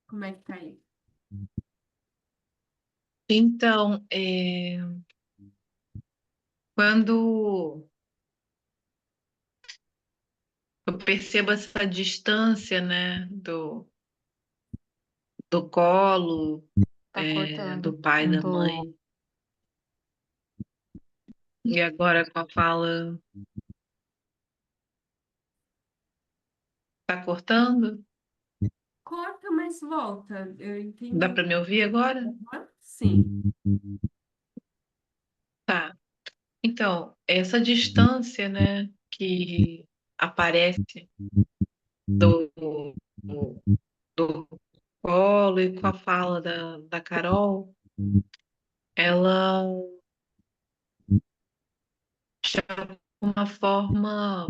Como é que tá aí?
Então, quando eu percebo essa distância, né, do colo,
Tá cortando.
do pai e
Não
da
tô.
mãe, e agora com a fala, tá cortando?
Corta, mas volta. Eu
Dá
entendi.
para me ouvir agora?
Uhum. Sim.
Tá. Então, essa distância, né, que aparece do, do colo e com a fala da Carol, ela, de uma forma,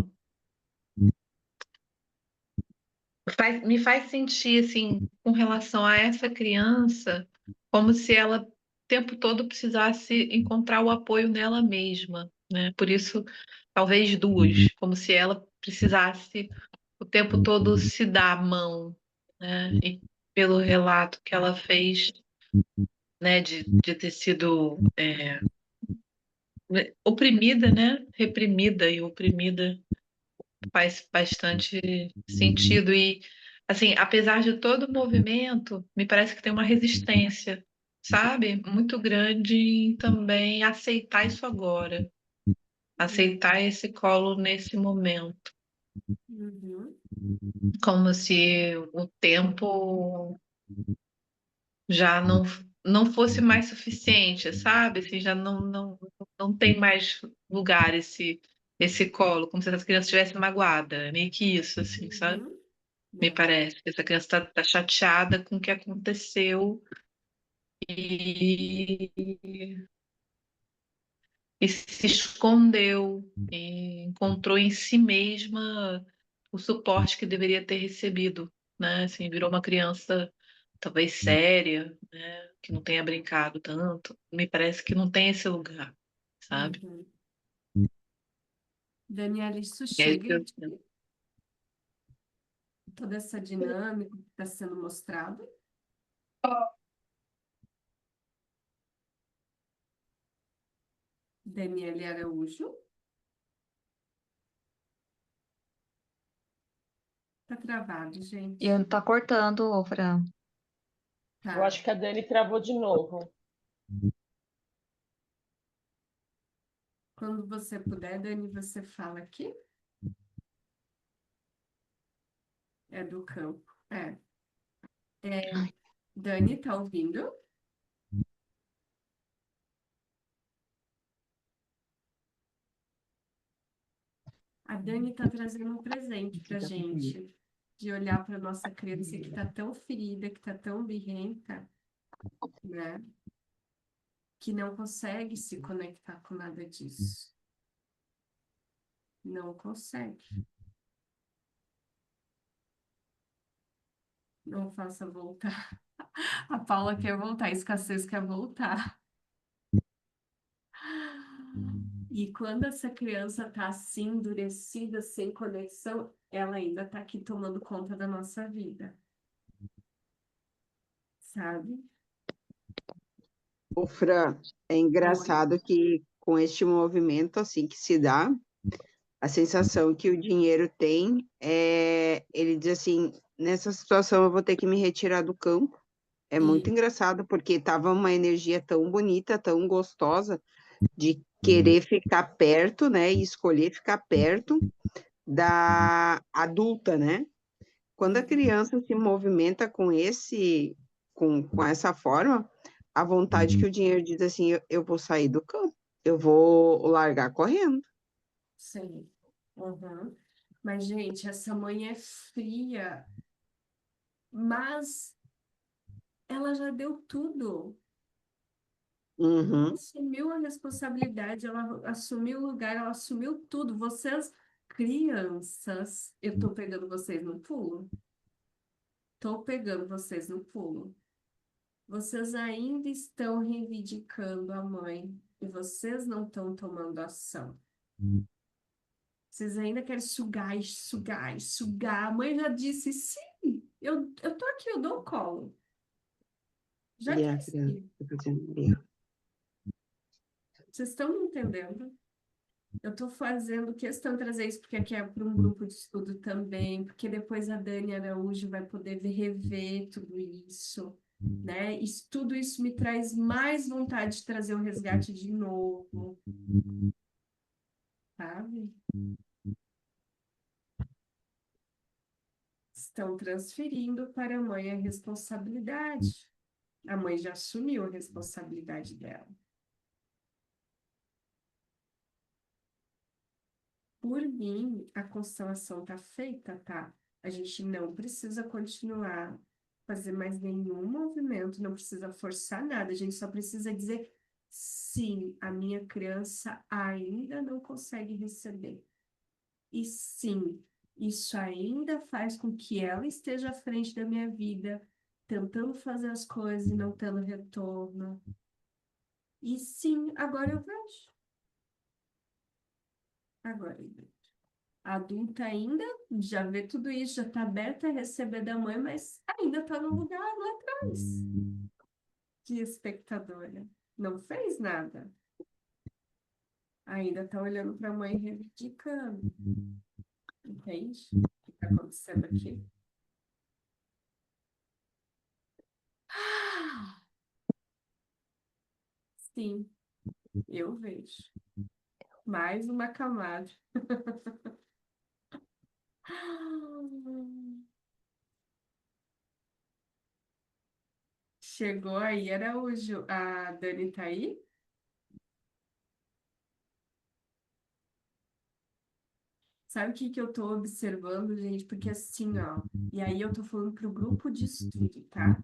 me faz sentir, assim, com relação a essa criança, como se ela o tempo todo precisasse encontrar o apoio nela mesma, né? Por isso, talvez duas, como se ela precisasse o tempo todo se dar a mão, né? E pelo relato que ela fez, né, de ter sido oprimida, né? Reprimida e oprimida faz bastante sentido. E, assim, apesar de todo o movimento, me parece que tem uma resistência, sabe? Muito grande em também aceitar isso agora, aceitar esse colo nesse momento,
Uhum.
como se o tempo já não fosse mais suficiente, sabe? Assim, já não tem mais lugar esse colo, como se essa criança estivesse magoada, é meio que isso, assim, sabe?
Uhum.
Me
É.
parece. Essa criança tá chateada com o que aconteceu e, e se escondeu e encontrou em si mesma o suporte que deveria ter recebido, né? Assim, virou uma criança talvez séria, né? Que não tenha brincado tanto. Me parece que não tem esse lugar, sabe?
Uhum. Daniela, isso
E aí,
chega de toda essa dinâmica que está sendo mostrada? Daniela Araújo. Tá travado, gente.
E tá cortando, ô, Fran.
Eu
Tá.
acho que a Dani travou de novo.
Quando você puder, Dani, você fala aqui. É do campo. É. Dani, tá ouvindo? A Dani tá trazendo um presente pra gente. De olhar para nossa criança que tá tão ferida, que tá tão birrenta, né? Que não consegue se conectar com nada disso. Não consegue. Não faça voltar. A Paula quer voltar, a escassez quer voltar. E quando essa criança tá assim, endurecida, sem conexão, ela ainda tá aqui tomando conta da nossa vida, sabe?
O Fran, é
Oi.
engraçado que com este movimento assim que se dá, a sensação que o dinheiro tem é, ele diz assim, nessa situação eu vou ter que me retirar do campo. É muito
E
engraçado porque tava uma energia tão bonita, tão gostosa de querer ficar perto, né, e escolher ficar perto da adulta, né? Quando a
uhum,
criança se movimenta com essa forma, a vontade que o dinheiro diz assim, eu vou sair do campo, eu vou largar correndo.
sim. Uhum. Mas, gente, essa mãe é fria, mas ela já deu tudo.
Uhum.
Assumiu a responsabilidade, ela assumiu o lugar, ela assumiu tudo. Vocês, crianças, eu tô pegando vocês no pulo. Tô pegando vocês no pulo. Vocês ainda estão reivindicando a mãe e vocês não estão tomando ação. Vocês ainda querem sugar e sugar e sugar. A mãe já disse, sim, eu tô aqui, eu dou o colo. Já
Cadê a criança?
disse.
Tá fazendo birra.
Vocês estão me entendendo? Eu estou fazendo questão de trazer isso porque aqui é para um grupo de estudo também, porque depois a Dani Araújo vai poder rever tudo isso, né? Tudo isso me traz mais vontade de trazer o resgate de novo, sabe? Estão transferindo para a mãe a responsabilidade. A mãe já assumiu a responsabilidade dela. Por mim, a constelação tá feita, tá? A gente não precisa continuar fazer mais nenhum movimento, não precisa forçar nada, a gente só precisa dizer sim, a minha criança ainda não consegue receber. E sim, isso ainda faz com que ela esteja à frente da minha vida, tentando fazer as coisas e não tendo retorno. E sim, agora eu vejo. Agora eu vejo. A adulta ainda já vê tudo isso, já está aberta a receber da mãe, mas ainda está no lugar lá atrás de espectadora. Não fez nada. Ainda está olhando para a mãe reivindicando. Entende? O que está acontecendo aqui? Ah, sim, eu vejo. Mais uma camada. Chegou aí, Araújo. A Dani tá aí? Sabe o que que eu tô observando, gente? Porque assim, ó, e aí eu tô falando pro grupo de estudo, tá?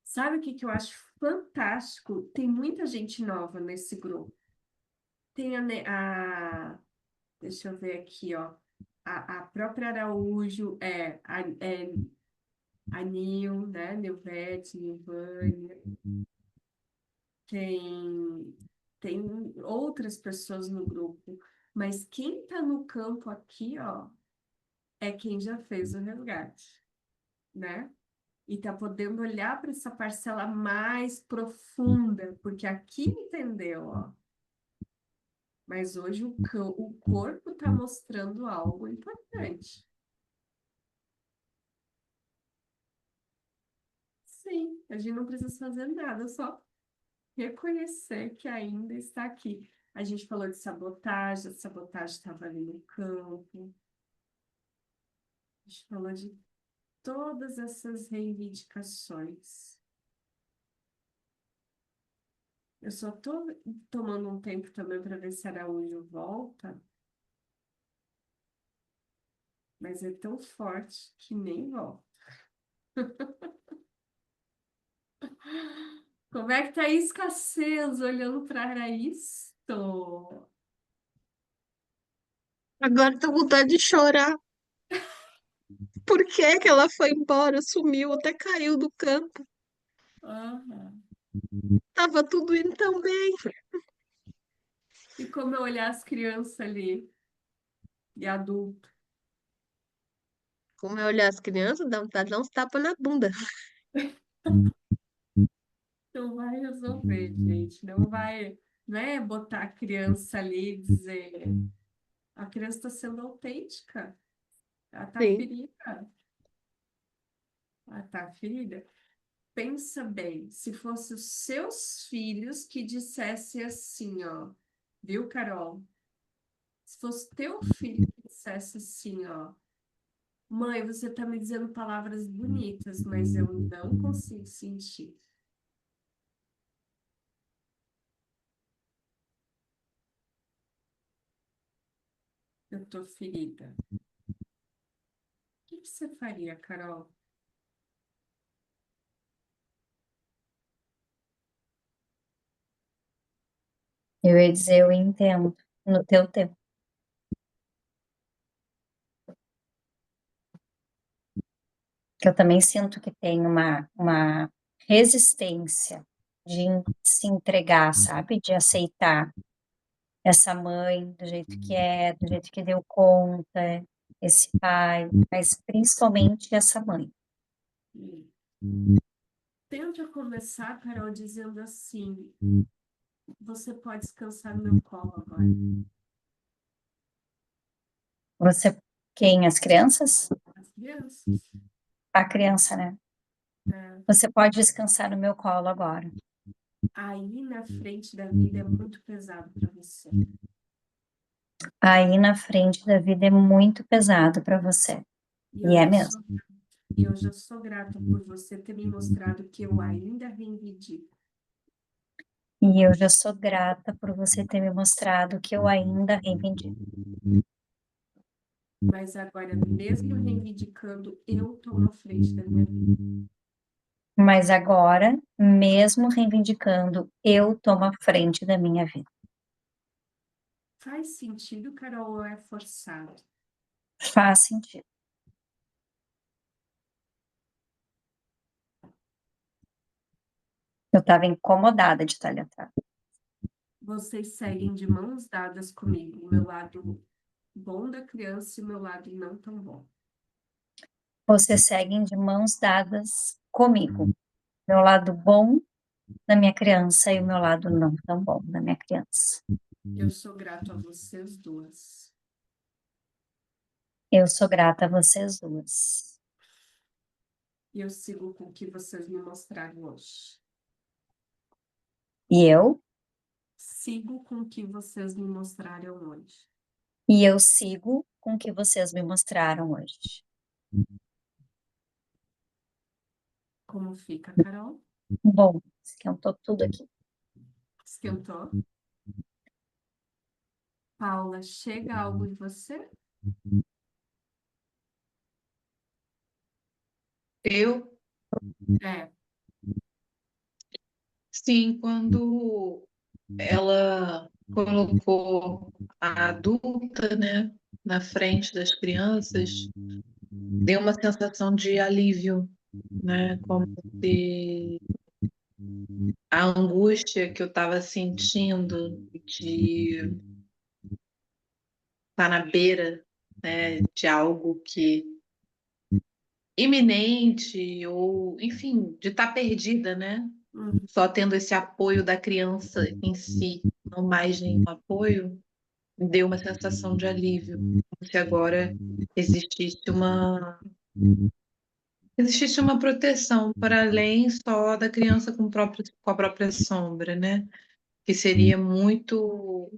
Sabe o que que eu acho fantástico? Tem muita gente nova nesse grupo. Tem deixa eu ver aqui, ó. A própria Araújo, a Nil, né? Nilvete, Nilvânia. Tem outras pessoas no grupo. Mas quem tá no campo aqui, ó, é quem já fez o resgate, né? E tá podendo olhar para essa parcela mais profunda, porque aqui entendeu, ó. Mas hoje o corpo está mostrando algo importante. Sim, a gente não precisa fazer nada, só reconhecer que ainda está aqui. A gente falou de sabotagem, a sabotagem estava ali no campo. A gente falou de todas essas reivindicações. Eu só tô tomando um tempo também para ver se Araújo volta, mas é tão forte que nem volta. Como é que tá a escassez olhando para isto?
Agora tô com vontade de chorar. Por que que ela foi embora, sumiu, até caiu do campo?
Aham.
Tava tudo indo tão bem.
E como eu olhar as crianças ali e adulto,
Como eu olhar as crianças, dá vontade de dar uns tapas na bunda.
não vai resolver, gente. Não vai, não é botar a criança ali e dizer, a criança está sendo autêntica, ela está
Sim.
ferida, ela está ferida. Pensa bem, se fossem os seus filhos que dissessem assim, ó, viu, Carol? Se fosse teu filho que dissesse assim, ó, mãe, você tá me dizendo palavras bonitas, mas eu não consigo sentir. Eu tô ferida. O que que você faria, Carol?
Eu ia dizer, eu entendo, no teu tempo. que eu também sinto que tem uma resistência de se entregar, sabe? De aceitar essa mãe do jeito que é, do jeito que deu conta, esse pai, mas principalmente essa mãe.
Tenta começar, Carol, dizendo assim: você pode descansar no meu colo agora.
Você, quem? As crianças?
As crianças.
A criança, né?
É.
Você pode descansar no meu colo agora.
Aí na frente da vida é muito pesado para você.
Aí na frente da vida é muito pesado para você. E é mesmo.
E eu já sou grata por você ter me mostrado que eu ainda reivindico.
E eu já sou grata por você ter me mostrado que eu ainda reivindico.
Mas agora, mesmo reivindicando, eu estou na frente da minha vida.
Mas agora, mesmo reivindicando, eu tomo a frente da minha vida.
Faz sentido, Carol, ou é forçado?
Faz sentido. Eu estava incomodada de estar ali atrás.
Vocês seguem de mãos dadas comigo, o meu lado bom da criança e o meu lado não tão bom.
Vocês seguem de mãos dadas comigo. Meu lado bom da minha criança e o meu lado não tão bom da minha criança.
Eu sou grato a vocês duas.
Eu sou grata a vocês duas.
E eu sigo com o que vocês me mostraram hoje.
E eu?
Sigo com o que vocês me mostraram hoje.
E eu sigo com o que vocês me mostraram hoje.
Como fica, Carol?
Bom, esquentou tudo aqui.
Esquentou? Paula, chega algo em você?
Eu,
É.
sim, quando ela colocou a adulta, né, na frente das crianças, deu uma sensação de alívio, né, como se a angústia que eu estava sentindo de estar na beira, né, de algo que iminente ou, enfim, de estar perdida, né? Só tendo esse apoio da criança em si, não mais nenhum apoio, me deu uma sensação de alívio, como se agora existisse uma proteção para além só da criança com a própria sombra, né? Que seria muito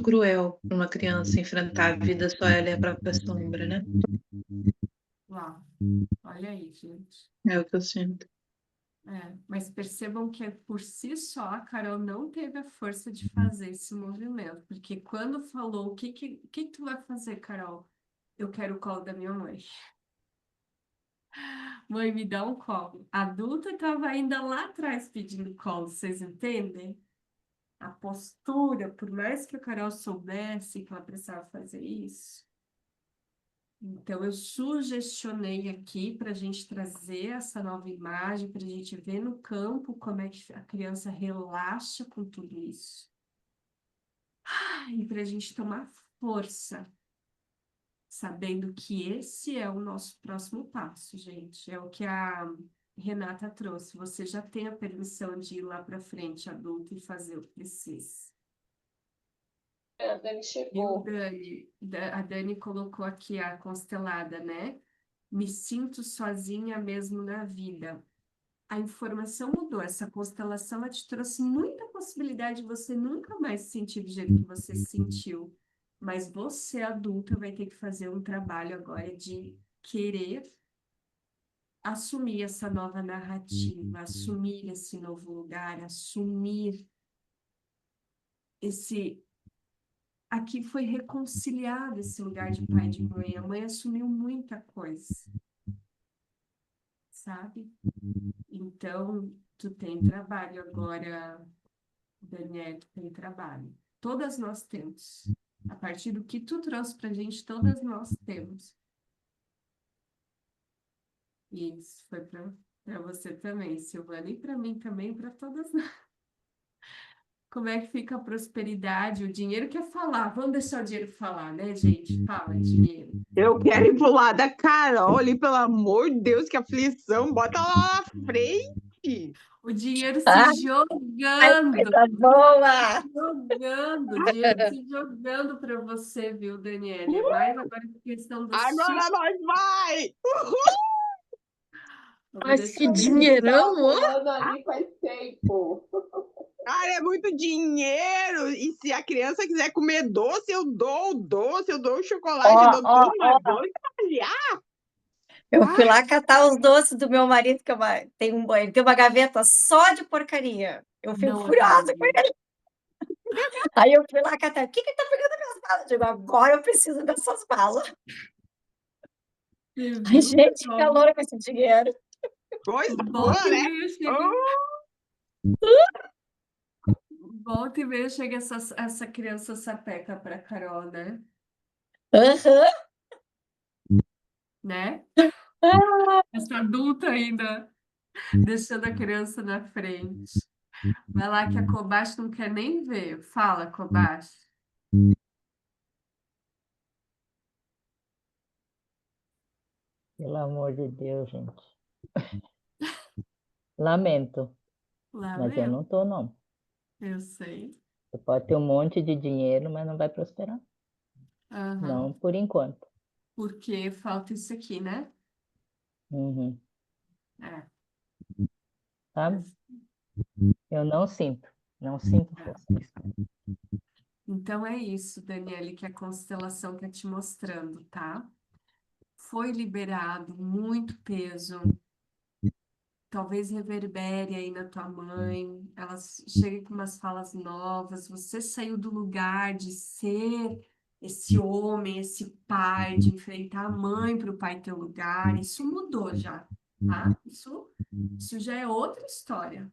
cruel para uma criança enfrentar a vida só ela e a própria sombra, né?
Lá. Olha aí, gente.
É o que eu sinto.
É, mas percebam que por si só a Carol não teve a força de fazer esse movimento, porque quando falou o que tu vai fazer, Carol? Eu quero o colo da minha mãe. Mãe, me dá um colo. A adulta estava ainda lá atrás pedindo colo, vocês entendem? A postura, por mais que a Carol soubesse que ela precisava fazer isso. Então, eu sugestionei aqui para a gente trazer essa nova imagem, para a gente ver no campo como é que a criança relaxa com tudo isso. E para a gente tomar força, sabendo que esse é o nosso próximo passo, gente. É o que a Renata trouxe. Você já tem a permissão de ir lá para frente, adulto, e fazer o que precisa.
A Dani
Viu,
chegou.
Dani? A Dani colocou aqui a constelada, né? Me sinto sozinha mesmo na vida. A informação mudou. Essa constelação ela te trouxe muita possibilidade de você nunca mais se sentir do jeito que você se sentiu. Mas você, adulta, vai ter que fazer um trabalho agora de querer assumir essa nova narrativa, assumir esse novo lugar, assumir esse. Aqui foi reconciliado esse lugar de pai e de mãe. A mãe assumiu muita coisa, sabe? Então, tu tem trabalho agora, Daniel, tu tem trabalho. Todas nós temos. A partir do que tu trouxe pra gente, todas nós temos. Isso, foi para você também, Silvana, e para mim também, para todas nós. Como é que fica a prosperidade? O dinheiro quer falar. Vamos deixar o dinheiro falar, né, gente? Fala, dinheiro.
Eu quero ir pro lado da Carol ali, pelo amor de Deus, que aflição. Bota lá na frente.
O dinheiro
Ah,
se jogando,
coisa boa!
jogando, o dinheiro se jogando para você, viu, Daniela? É mais agora questão da sua.
Agora nós vai!
Vou
Mas que
deixar o
dinheirão, ó!
Falando ali faz tempo.
Cara, é muito dinheiro. E se a criança quiser comer doce, eu dou o doce, eu dou o chocolate, eu
Ó,
dou
ó,
tudo, mas
ó.
vou trabalhar.
Eu fui lá catar os doces do meu marido, que ele tem uma gaveta só de porcaria. Eu fico
Não
furiosa com
acredito.
ele. Aí eu fui lá catar. O que que tá pegando minhas balas? Eu digo, agora eu preciso dessas balas.
Você
Ai,
viu,
gente, que
Carol?
calor com esse dinheiro.
Coisa boa,
Volta e
né?
meia chega, volta e meia chega essa criança sapeca para Carol, né?
Aham.
Né?
Ah,
Essa adulta ainda deixando a criança na frente. Vai lá que a Kobashi não quer nem ver. Fala, Kobashi.
Pelo amor de Deus, gente. Lamento, mas eu
Lamento,
não tô, não.
eu sei.
Você pode ter um monte de dinheiro, mas não vai prosperar.
Aham.
Não por enquanto.
Porque falta isso aqui, né?
Uhum.
É.
Sabe? Eu não sinto. Não sinto força.
Então é isso, Daniele, que a constelação quer te mostrando, tá? Foi liberado muito peso. Talvez reverbere aí na tua mãe, ela chegue com umas falas novas, você saiu do lugar de ser esse homem, esse pai, de enfrentar a mãe para o pai ter o lugar, isso mudou já, tá? Isso já é outra história,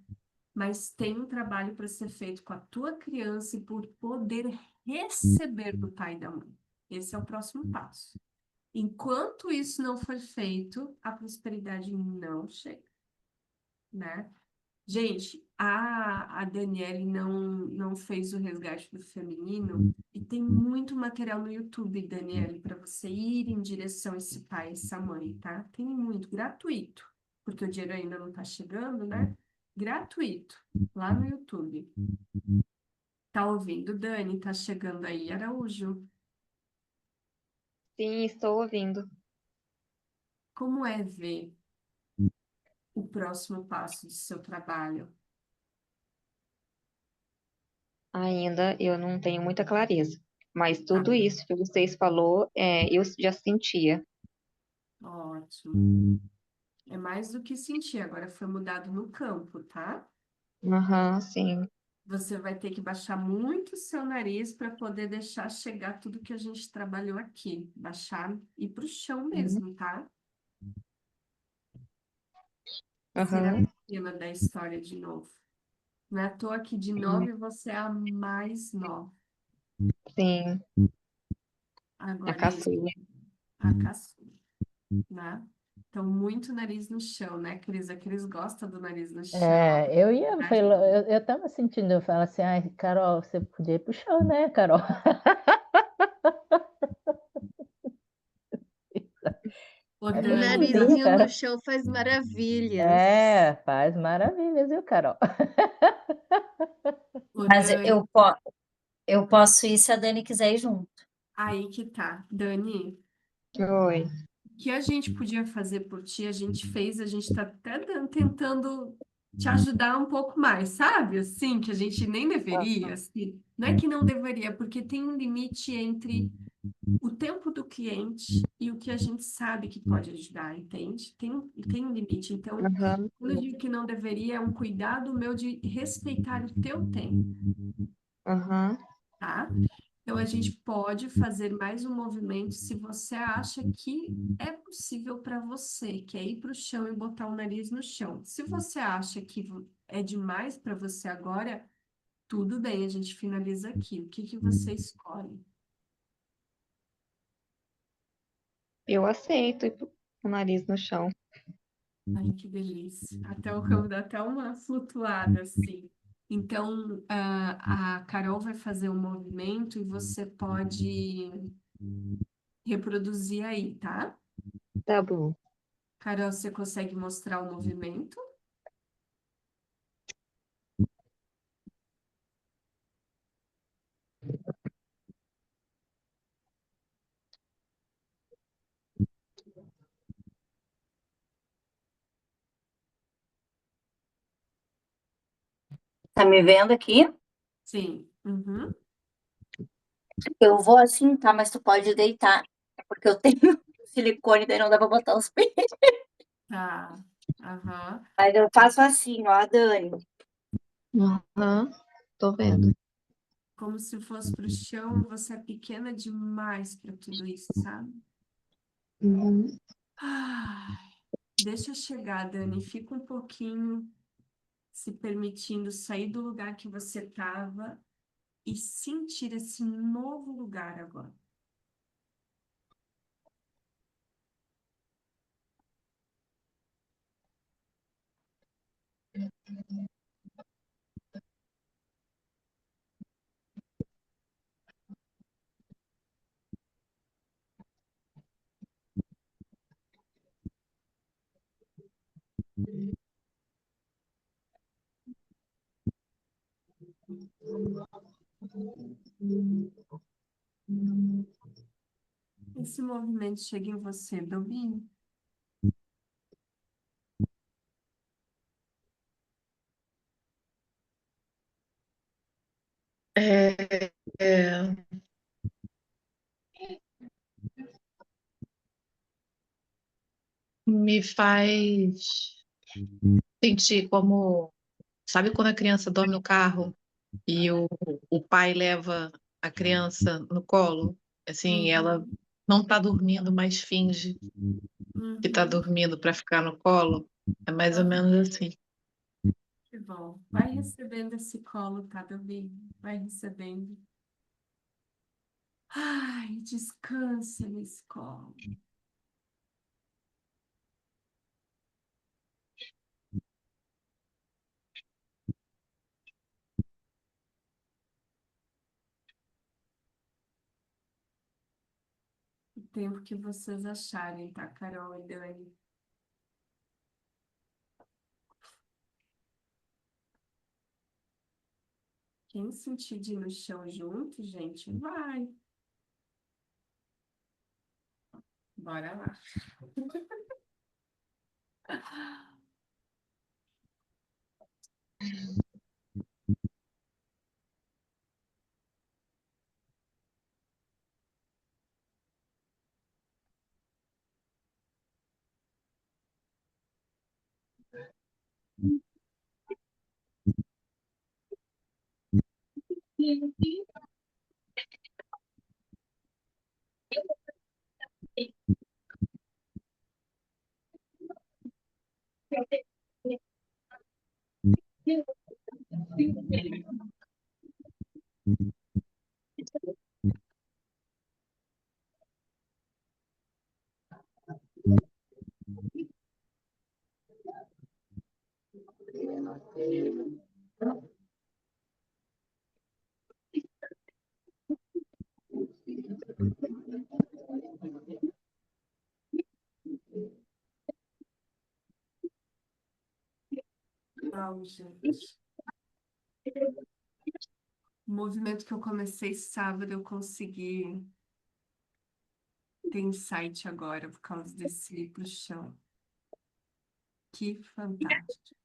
mas tem um trabalho para ser feito com a tua criança e por poder receber do pai e da mãe. Esse é o próximo passo. Enquanto isso não for feito, a prosperidade não chega, né? Gente, a Daniele não fez o resgate do feminino e tem muito material no YouTube, Daniele, para você ir em direção a esse pai, essa mãe, tá? Tem muito, gratuito, porque o dinheiro ainda não tá chegando, né? Gratuito, lá no YouTube. Tá ouvindo, Dani? Tá chegando aí, Araújo.
Sim, estou ouvindo.
Como é ver o próximo passo do seu trabalho?
Ainda eu não tenho muita clareza, mas
Tá,
tudo isso que vocês falou, eu já sentia.
ótimo. É mais do que sentir, agora foi mudado no campo, tá?
Aham, sim.
Você vai ter que baixar muito o seu nariz para poder deixar chegar tudo que a gente trabalhou aqui. Baixar e ir para o chão
Uhum,
mesmo, tá? Ser a
aham,
pequena da história de novo. Não é à toa que de
sim,
9 você é a mais nova.
sim, a
Agora é isso,
caçula.
a caçula, né? Então, muito nariz no chão, né, Cris? A Cris gosta do nariz no chão. A
Eu ia,
prosperidade-
eu tava sentindo, eu falo assim, ai, Carol, você podia ir pro chão, né, Carol?
Ô,
Mas
O
não
Dani,
podia,
narizinho no
Carol.
chão faz maravilhas.
Faz maravilhas, viu, Carol?
ô,
mas
Dani,
eu posso ir se a Dani quiser ir junto.
aí que tá. Dani,
Oi.
o que a gente podia fazer por ti, a gente fez, a gente está até tentando te ajudar um pouco mais, sabe? Assim, que a gente nem deveria, assim. Não é que não deveria, porque tem um limite entre o tempo do cliente e o que a gente sabe que pode ajudar, entende? Tem um limite. Então,
Aham,
quando eu digo que não deveria, é um cuidado meu de respeitar o teu tempo,
aham,
tá? Então, a gente pode fazer mais um movimento se você acha que é possível para você, que é ir para o chão e botar o nariz no chão. Se você acha que é demais para você agora, tudo bem, a gente finaliza aqui. O que que você escolhe?
eu aceito ir o nariz no chão.
Ai, que delícia. Até o ramo dá até uma flutuada assim. Então, a Carol vai fazer um movimento e você pode reproduzir aí, tá?
Tá bom.
Carol, você consegue mostrar o movimento?
Tá me vendo aqui?
Sim. Uhum.
Eu vou assim, tá? Mas tu pode deitar. É porque eu tenho silicone, daí não dá pra botar os peitos.
Tá. Aham.
Mas eu faço assim, ó, Dani.
Aham, tô vendo.
Como se fosse pro chão, você é pequena demais para tudo isso, sabe?
Uhum.
Ai, deixa eu chegar, Dani. Fica um pouquinho se permitindo sair do lugar que você estava e sentir esse novo lugar agora. Esse movimento chega em você, domine.
É, é, me faz sentir como, sabe quando a criança dorme no carro e o pai leva a criança no colo? Assim, ela
Uhum,
não tá dormindo, mas finge que tá
uhum.
dormindo para ficar no colo. É mais ou
Aham,
menos assim.
que bom. Vai recebendo esse colo, tá, domine? Vai recebendo. Ai, descansa nesse colo. O tempo que vocês acharem, tá, Carol e Dani? Quem sentir de ir no chão junto, gente, vai. Bora lá. Não, gente. O movimento que eu comecei sábado, eu consegui ter insight agora por causa desse ir pro chão. Que fantástico.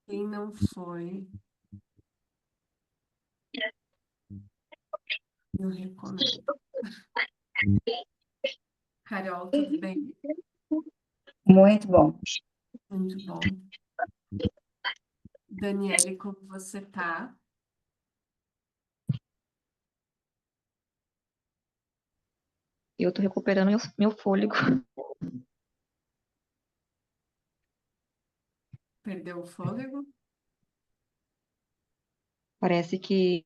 Quem não foi, eu recomendo. Carol, tudo bem?
Muito bom.
Muito bom. Daniele, como você tá?
Eu tô recuperando meu fôlego.
Perdeu o fôlego?
Parece que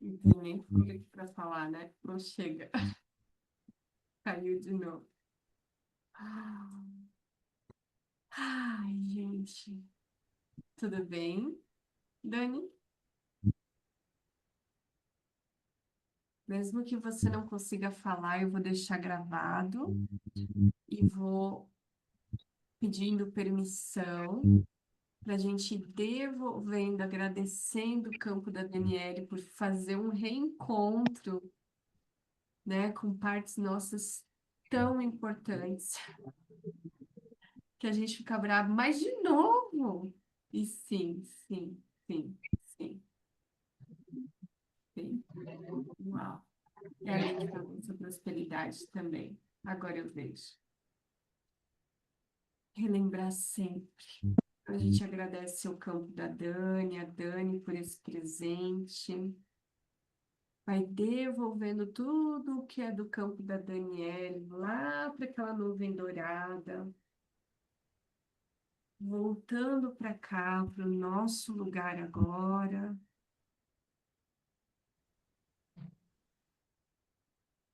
Não tem nem fôlego para falar, né? Não chega. Caiu de novo. Ai, gente. Tudo bem, Dani? Mesmo que você não consiga falar, eu vou deixar gravado e vou pedindo permissão para a gente ir devolvendo, agradecendo o campo da Daniele por fazer um reencontro, né, com partes nossas tão importantes, que a gente fica bravo, mas de novo! E sim, sim, sim, sim, sim. Uau! É a lei que faz a prosperidade também. Agora eu vejo. Relembrar sempre. A gente agradece o campo da Dani, a Dani por esse presente. Vai devolvendo tudo o que é do campo da Daniele lá para aquela nuvem dourada. Voltando para cá, para o nosso lugar agora.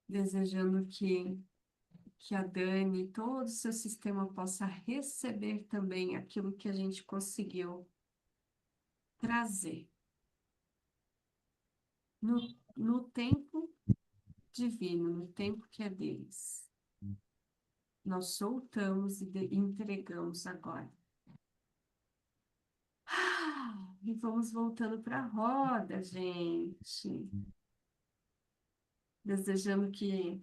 Desejando que a Dani, todo o seu sistema possa receber também aquilo que a gente conseguiu trazer no tempo divino, no tempo que é deles. Nós soltamos e entregamos agora. E vamos voltando para a roda, gente. Desejando que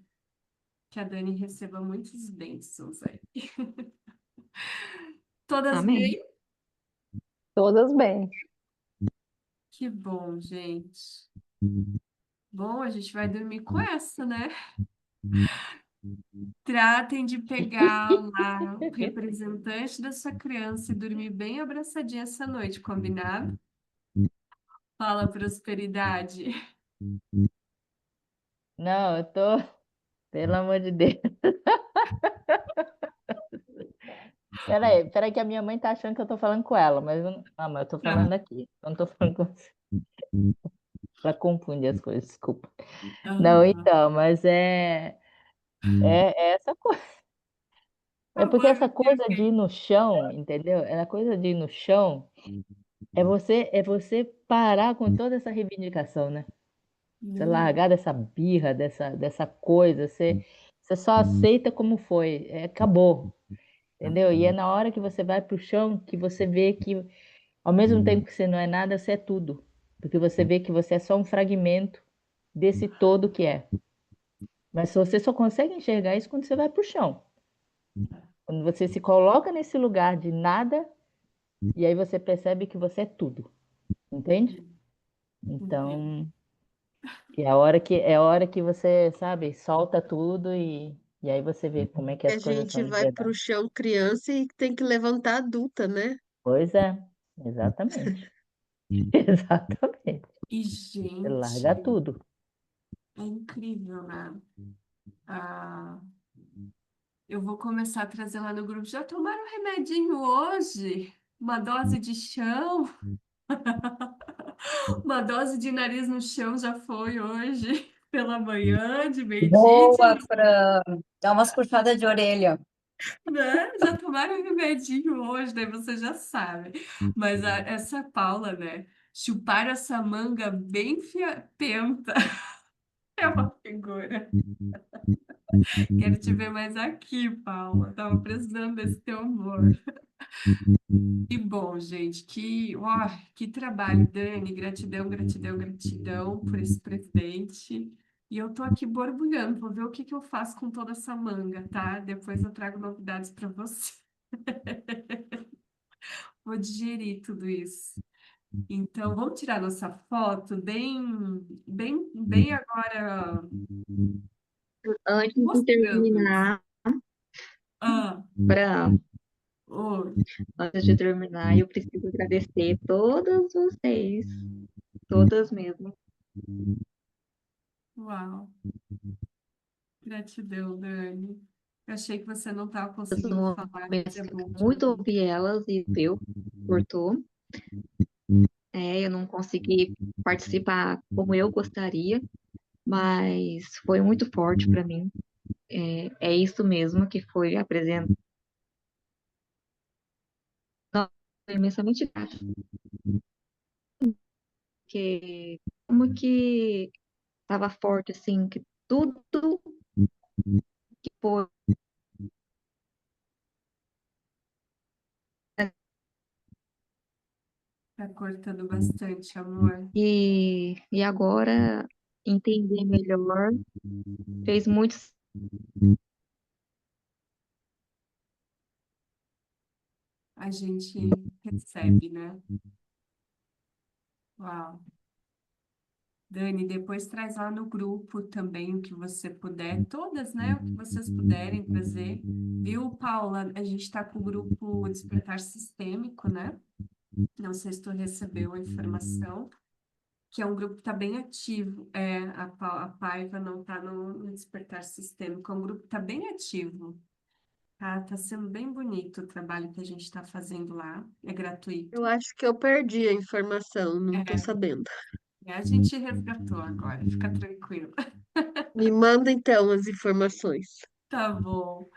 a Dani receba muitas bênçãos aí. Todas
Amém.
bem?
Todas bem.
Que bom, gente. Bom, a gente vai dormir com essa, né? Tratem de pegar lá o representante da sua criança e dormir bem abraçadinha essa noite, combinado? Fala, prosperidade.
Não, eu tô, pelo amor de Deus. Peraí que a minha mãe tá achando que eu tô falando com ela, mas mas eu tô falando aqui. Eu não tô falando com você. Ela confunde as coisas, desculpa. Não,
Aham.
então, mas é essa coisa. É porque
Agora
essa coisa de ir no chão, entendeu? É a coisa de ir no chão, é você parar com toda essa reivindicação, né? Você largar dessa birra, dessa coisa, você só aceita como foi, acabou, entendeu? E é na hora que você vai pro chão que você vê que, ao mesmo tempo que você não é nada, você é tudo. Porque você vê que você é só um fragmento desse todo que é. Mas você só consegue enxergar isso quando você vai pro chão. Quando você se coloca nesse lugar de nada, e aí você percebe que você é tudo, entende?
Entendo.
Então, é a hora que você, sabe, solta tudo e aí você vê como é que
E a
as coisas
gente
são de
vai pro
verdade.
chão criança e tem que levantar adulta, né?
Pois é, exatamente. Exatamente.
E,
Você larga
gente,
tudo.
é incrível, né? Ah, eu vou começar a trazer lá no grupo. Já tomaram um remedinho hoje? Uma dose de chão? Uma dose de nariz no chão já foi hoje? Pela manhã, de meio-dia, de
Boa para dar umas puxadas de orelha.
né? Já tomaram um remedinho hoje, daí você já sabe. Mas essa Paula, né? Chupar essa manga bem penta. É uma figura. Quero te ver mais aqui, Paula. Tava precisando desse teu amor. Que bom, gente. Que trabalho, Dani. Gratidão, gratidão, gratidão por esse presente. E eu tô aqui borbulhando. Vou ver o que que eu faço com toda essa manga, tá? Depois eu trago novidades para você. Vou digerir tudo isso. Então, vamos tirar nossa foto bem agora
Antes de
mostrando.
terminar,
Ah,
pra,
oi.
antes de terminar, eu preciso agradecer todas vocês, todas mesmo.
Uau. Gratidão, Dani. Eu achei que você não estava
Os
conseguindo falar, mas
nomes,
é bom te
muito
ouvir.
ouvi elas e eu, cortou. Eu não consegui participar como eu gostaria, mas foi muito forte para mim. É isso mesmo que foi apresentado. Imensamente grata, porque como que estava forte, assim, que tudo que foi.
Tá cortando bastante, amor.
E agora entender melhor fez muito.
A gente recebe, né? Uau. Dani, depois traz lá no grupo também o que você puder, todas, né? O que vocês puderem trazer. Viu, Paula? A gente está com o grupo Despertar Sistêmico, né? Não sei se tu recebeu a informação, que é um grupo que está bem ativo. A Paiva não está no Despertar Sistêmico, é um grupo que está bem ativo. Tá sendo bem bonito o trabalho que a gente está fazendo lá. É gratuito.
Eu acho que eu perdi a informação, não tô
É,
sabendo.
a gente resgatou agora, fica tranquilo.
Me manda então as informações.
Tá bom.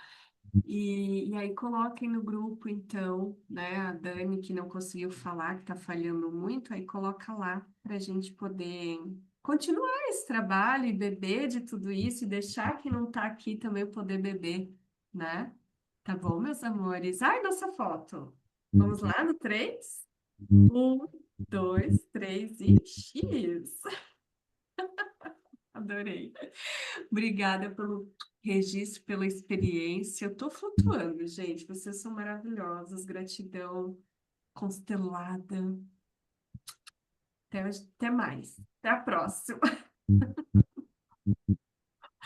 E aí coloquem no grupo, então, né? A Dani, que não conseguiu falar, que tá falhando muito, aí coloca lá para a gente poder continuar esse trabalho e beber de tudo isso e deixar quem não tá aqui também poder beber, né? Tá bom, meus amores? Ai, nossa foto. Vamos lá no 3? 1, 2, 3 e X. Adorei. Obrigada pelo registro, pela experiência. Eu tô flutuando, gente. Vocês são maravilhosas. Gratidão constelada. Até mais. Até a próxima.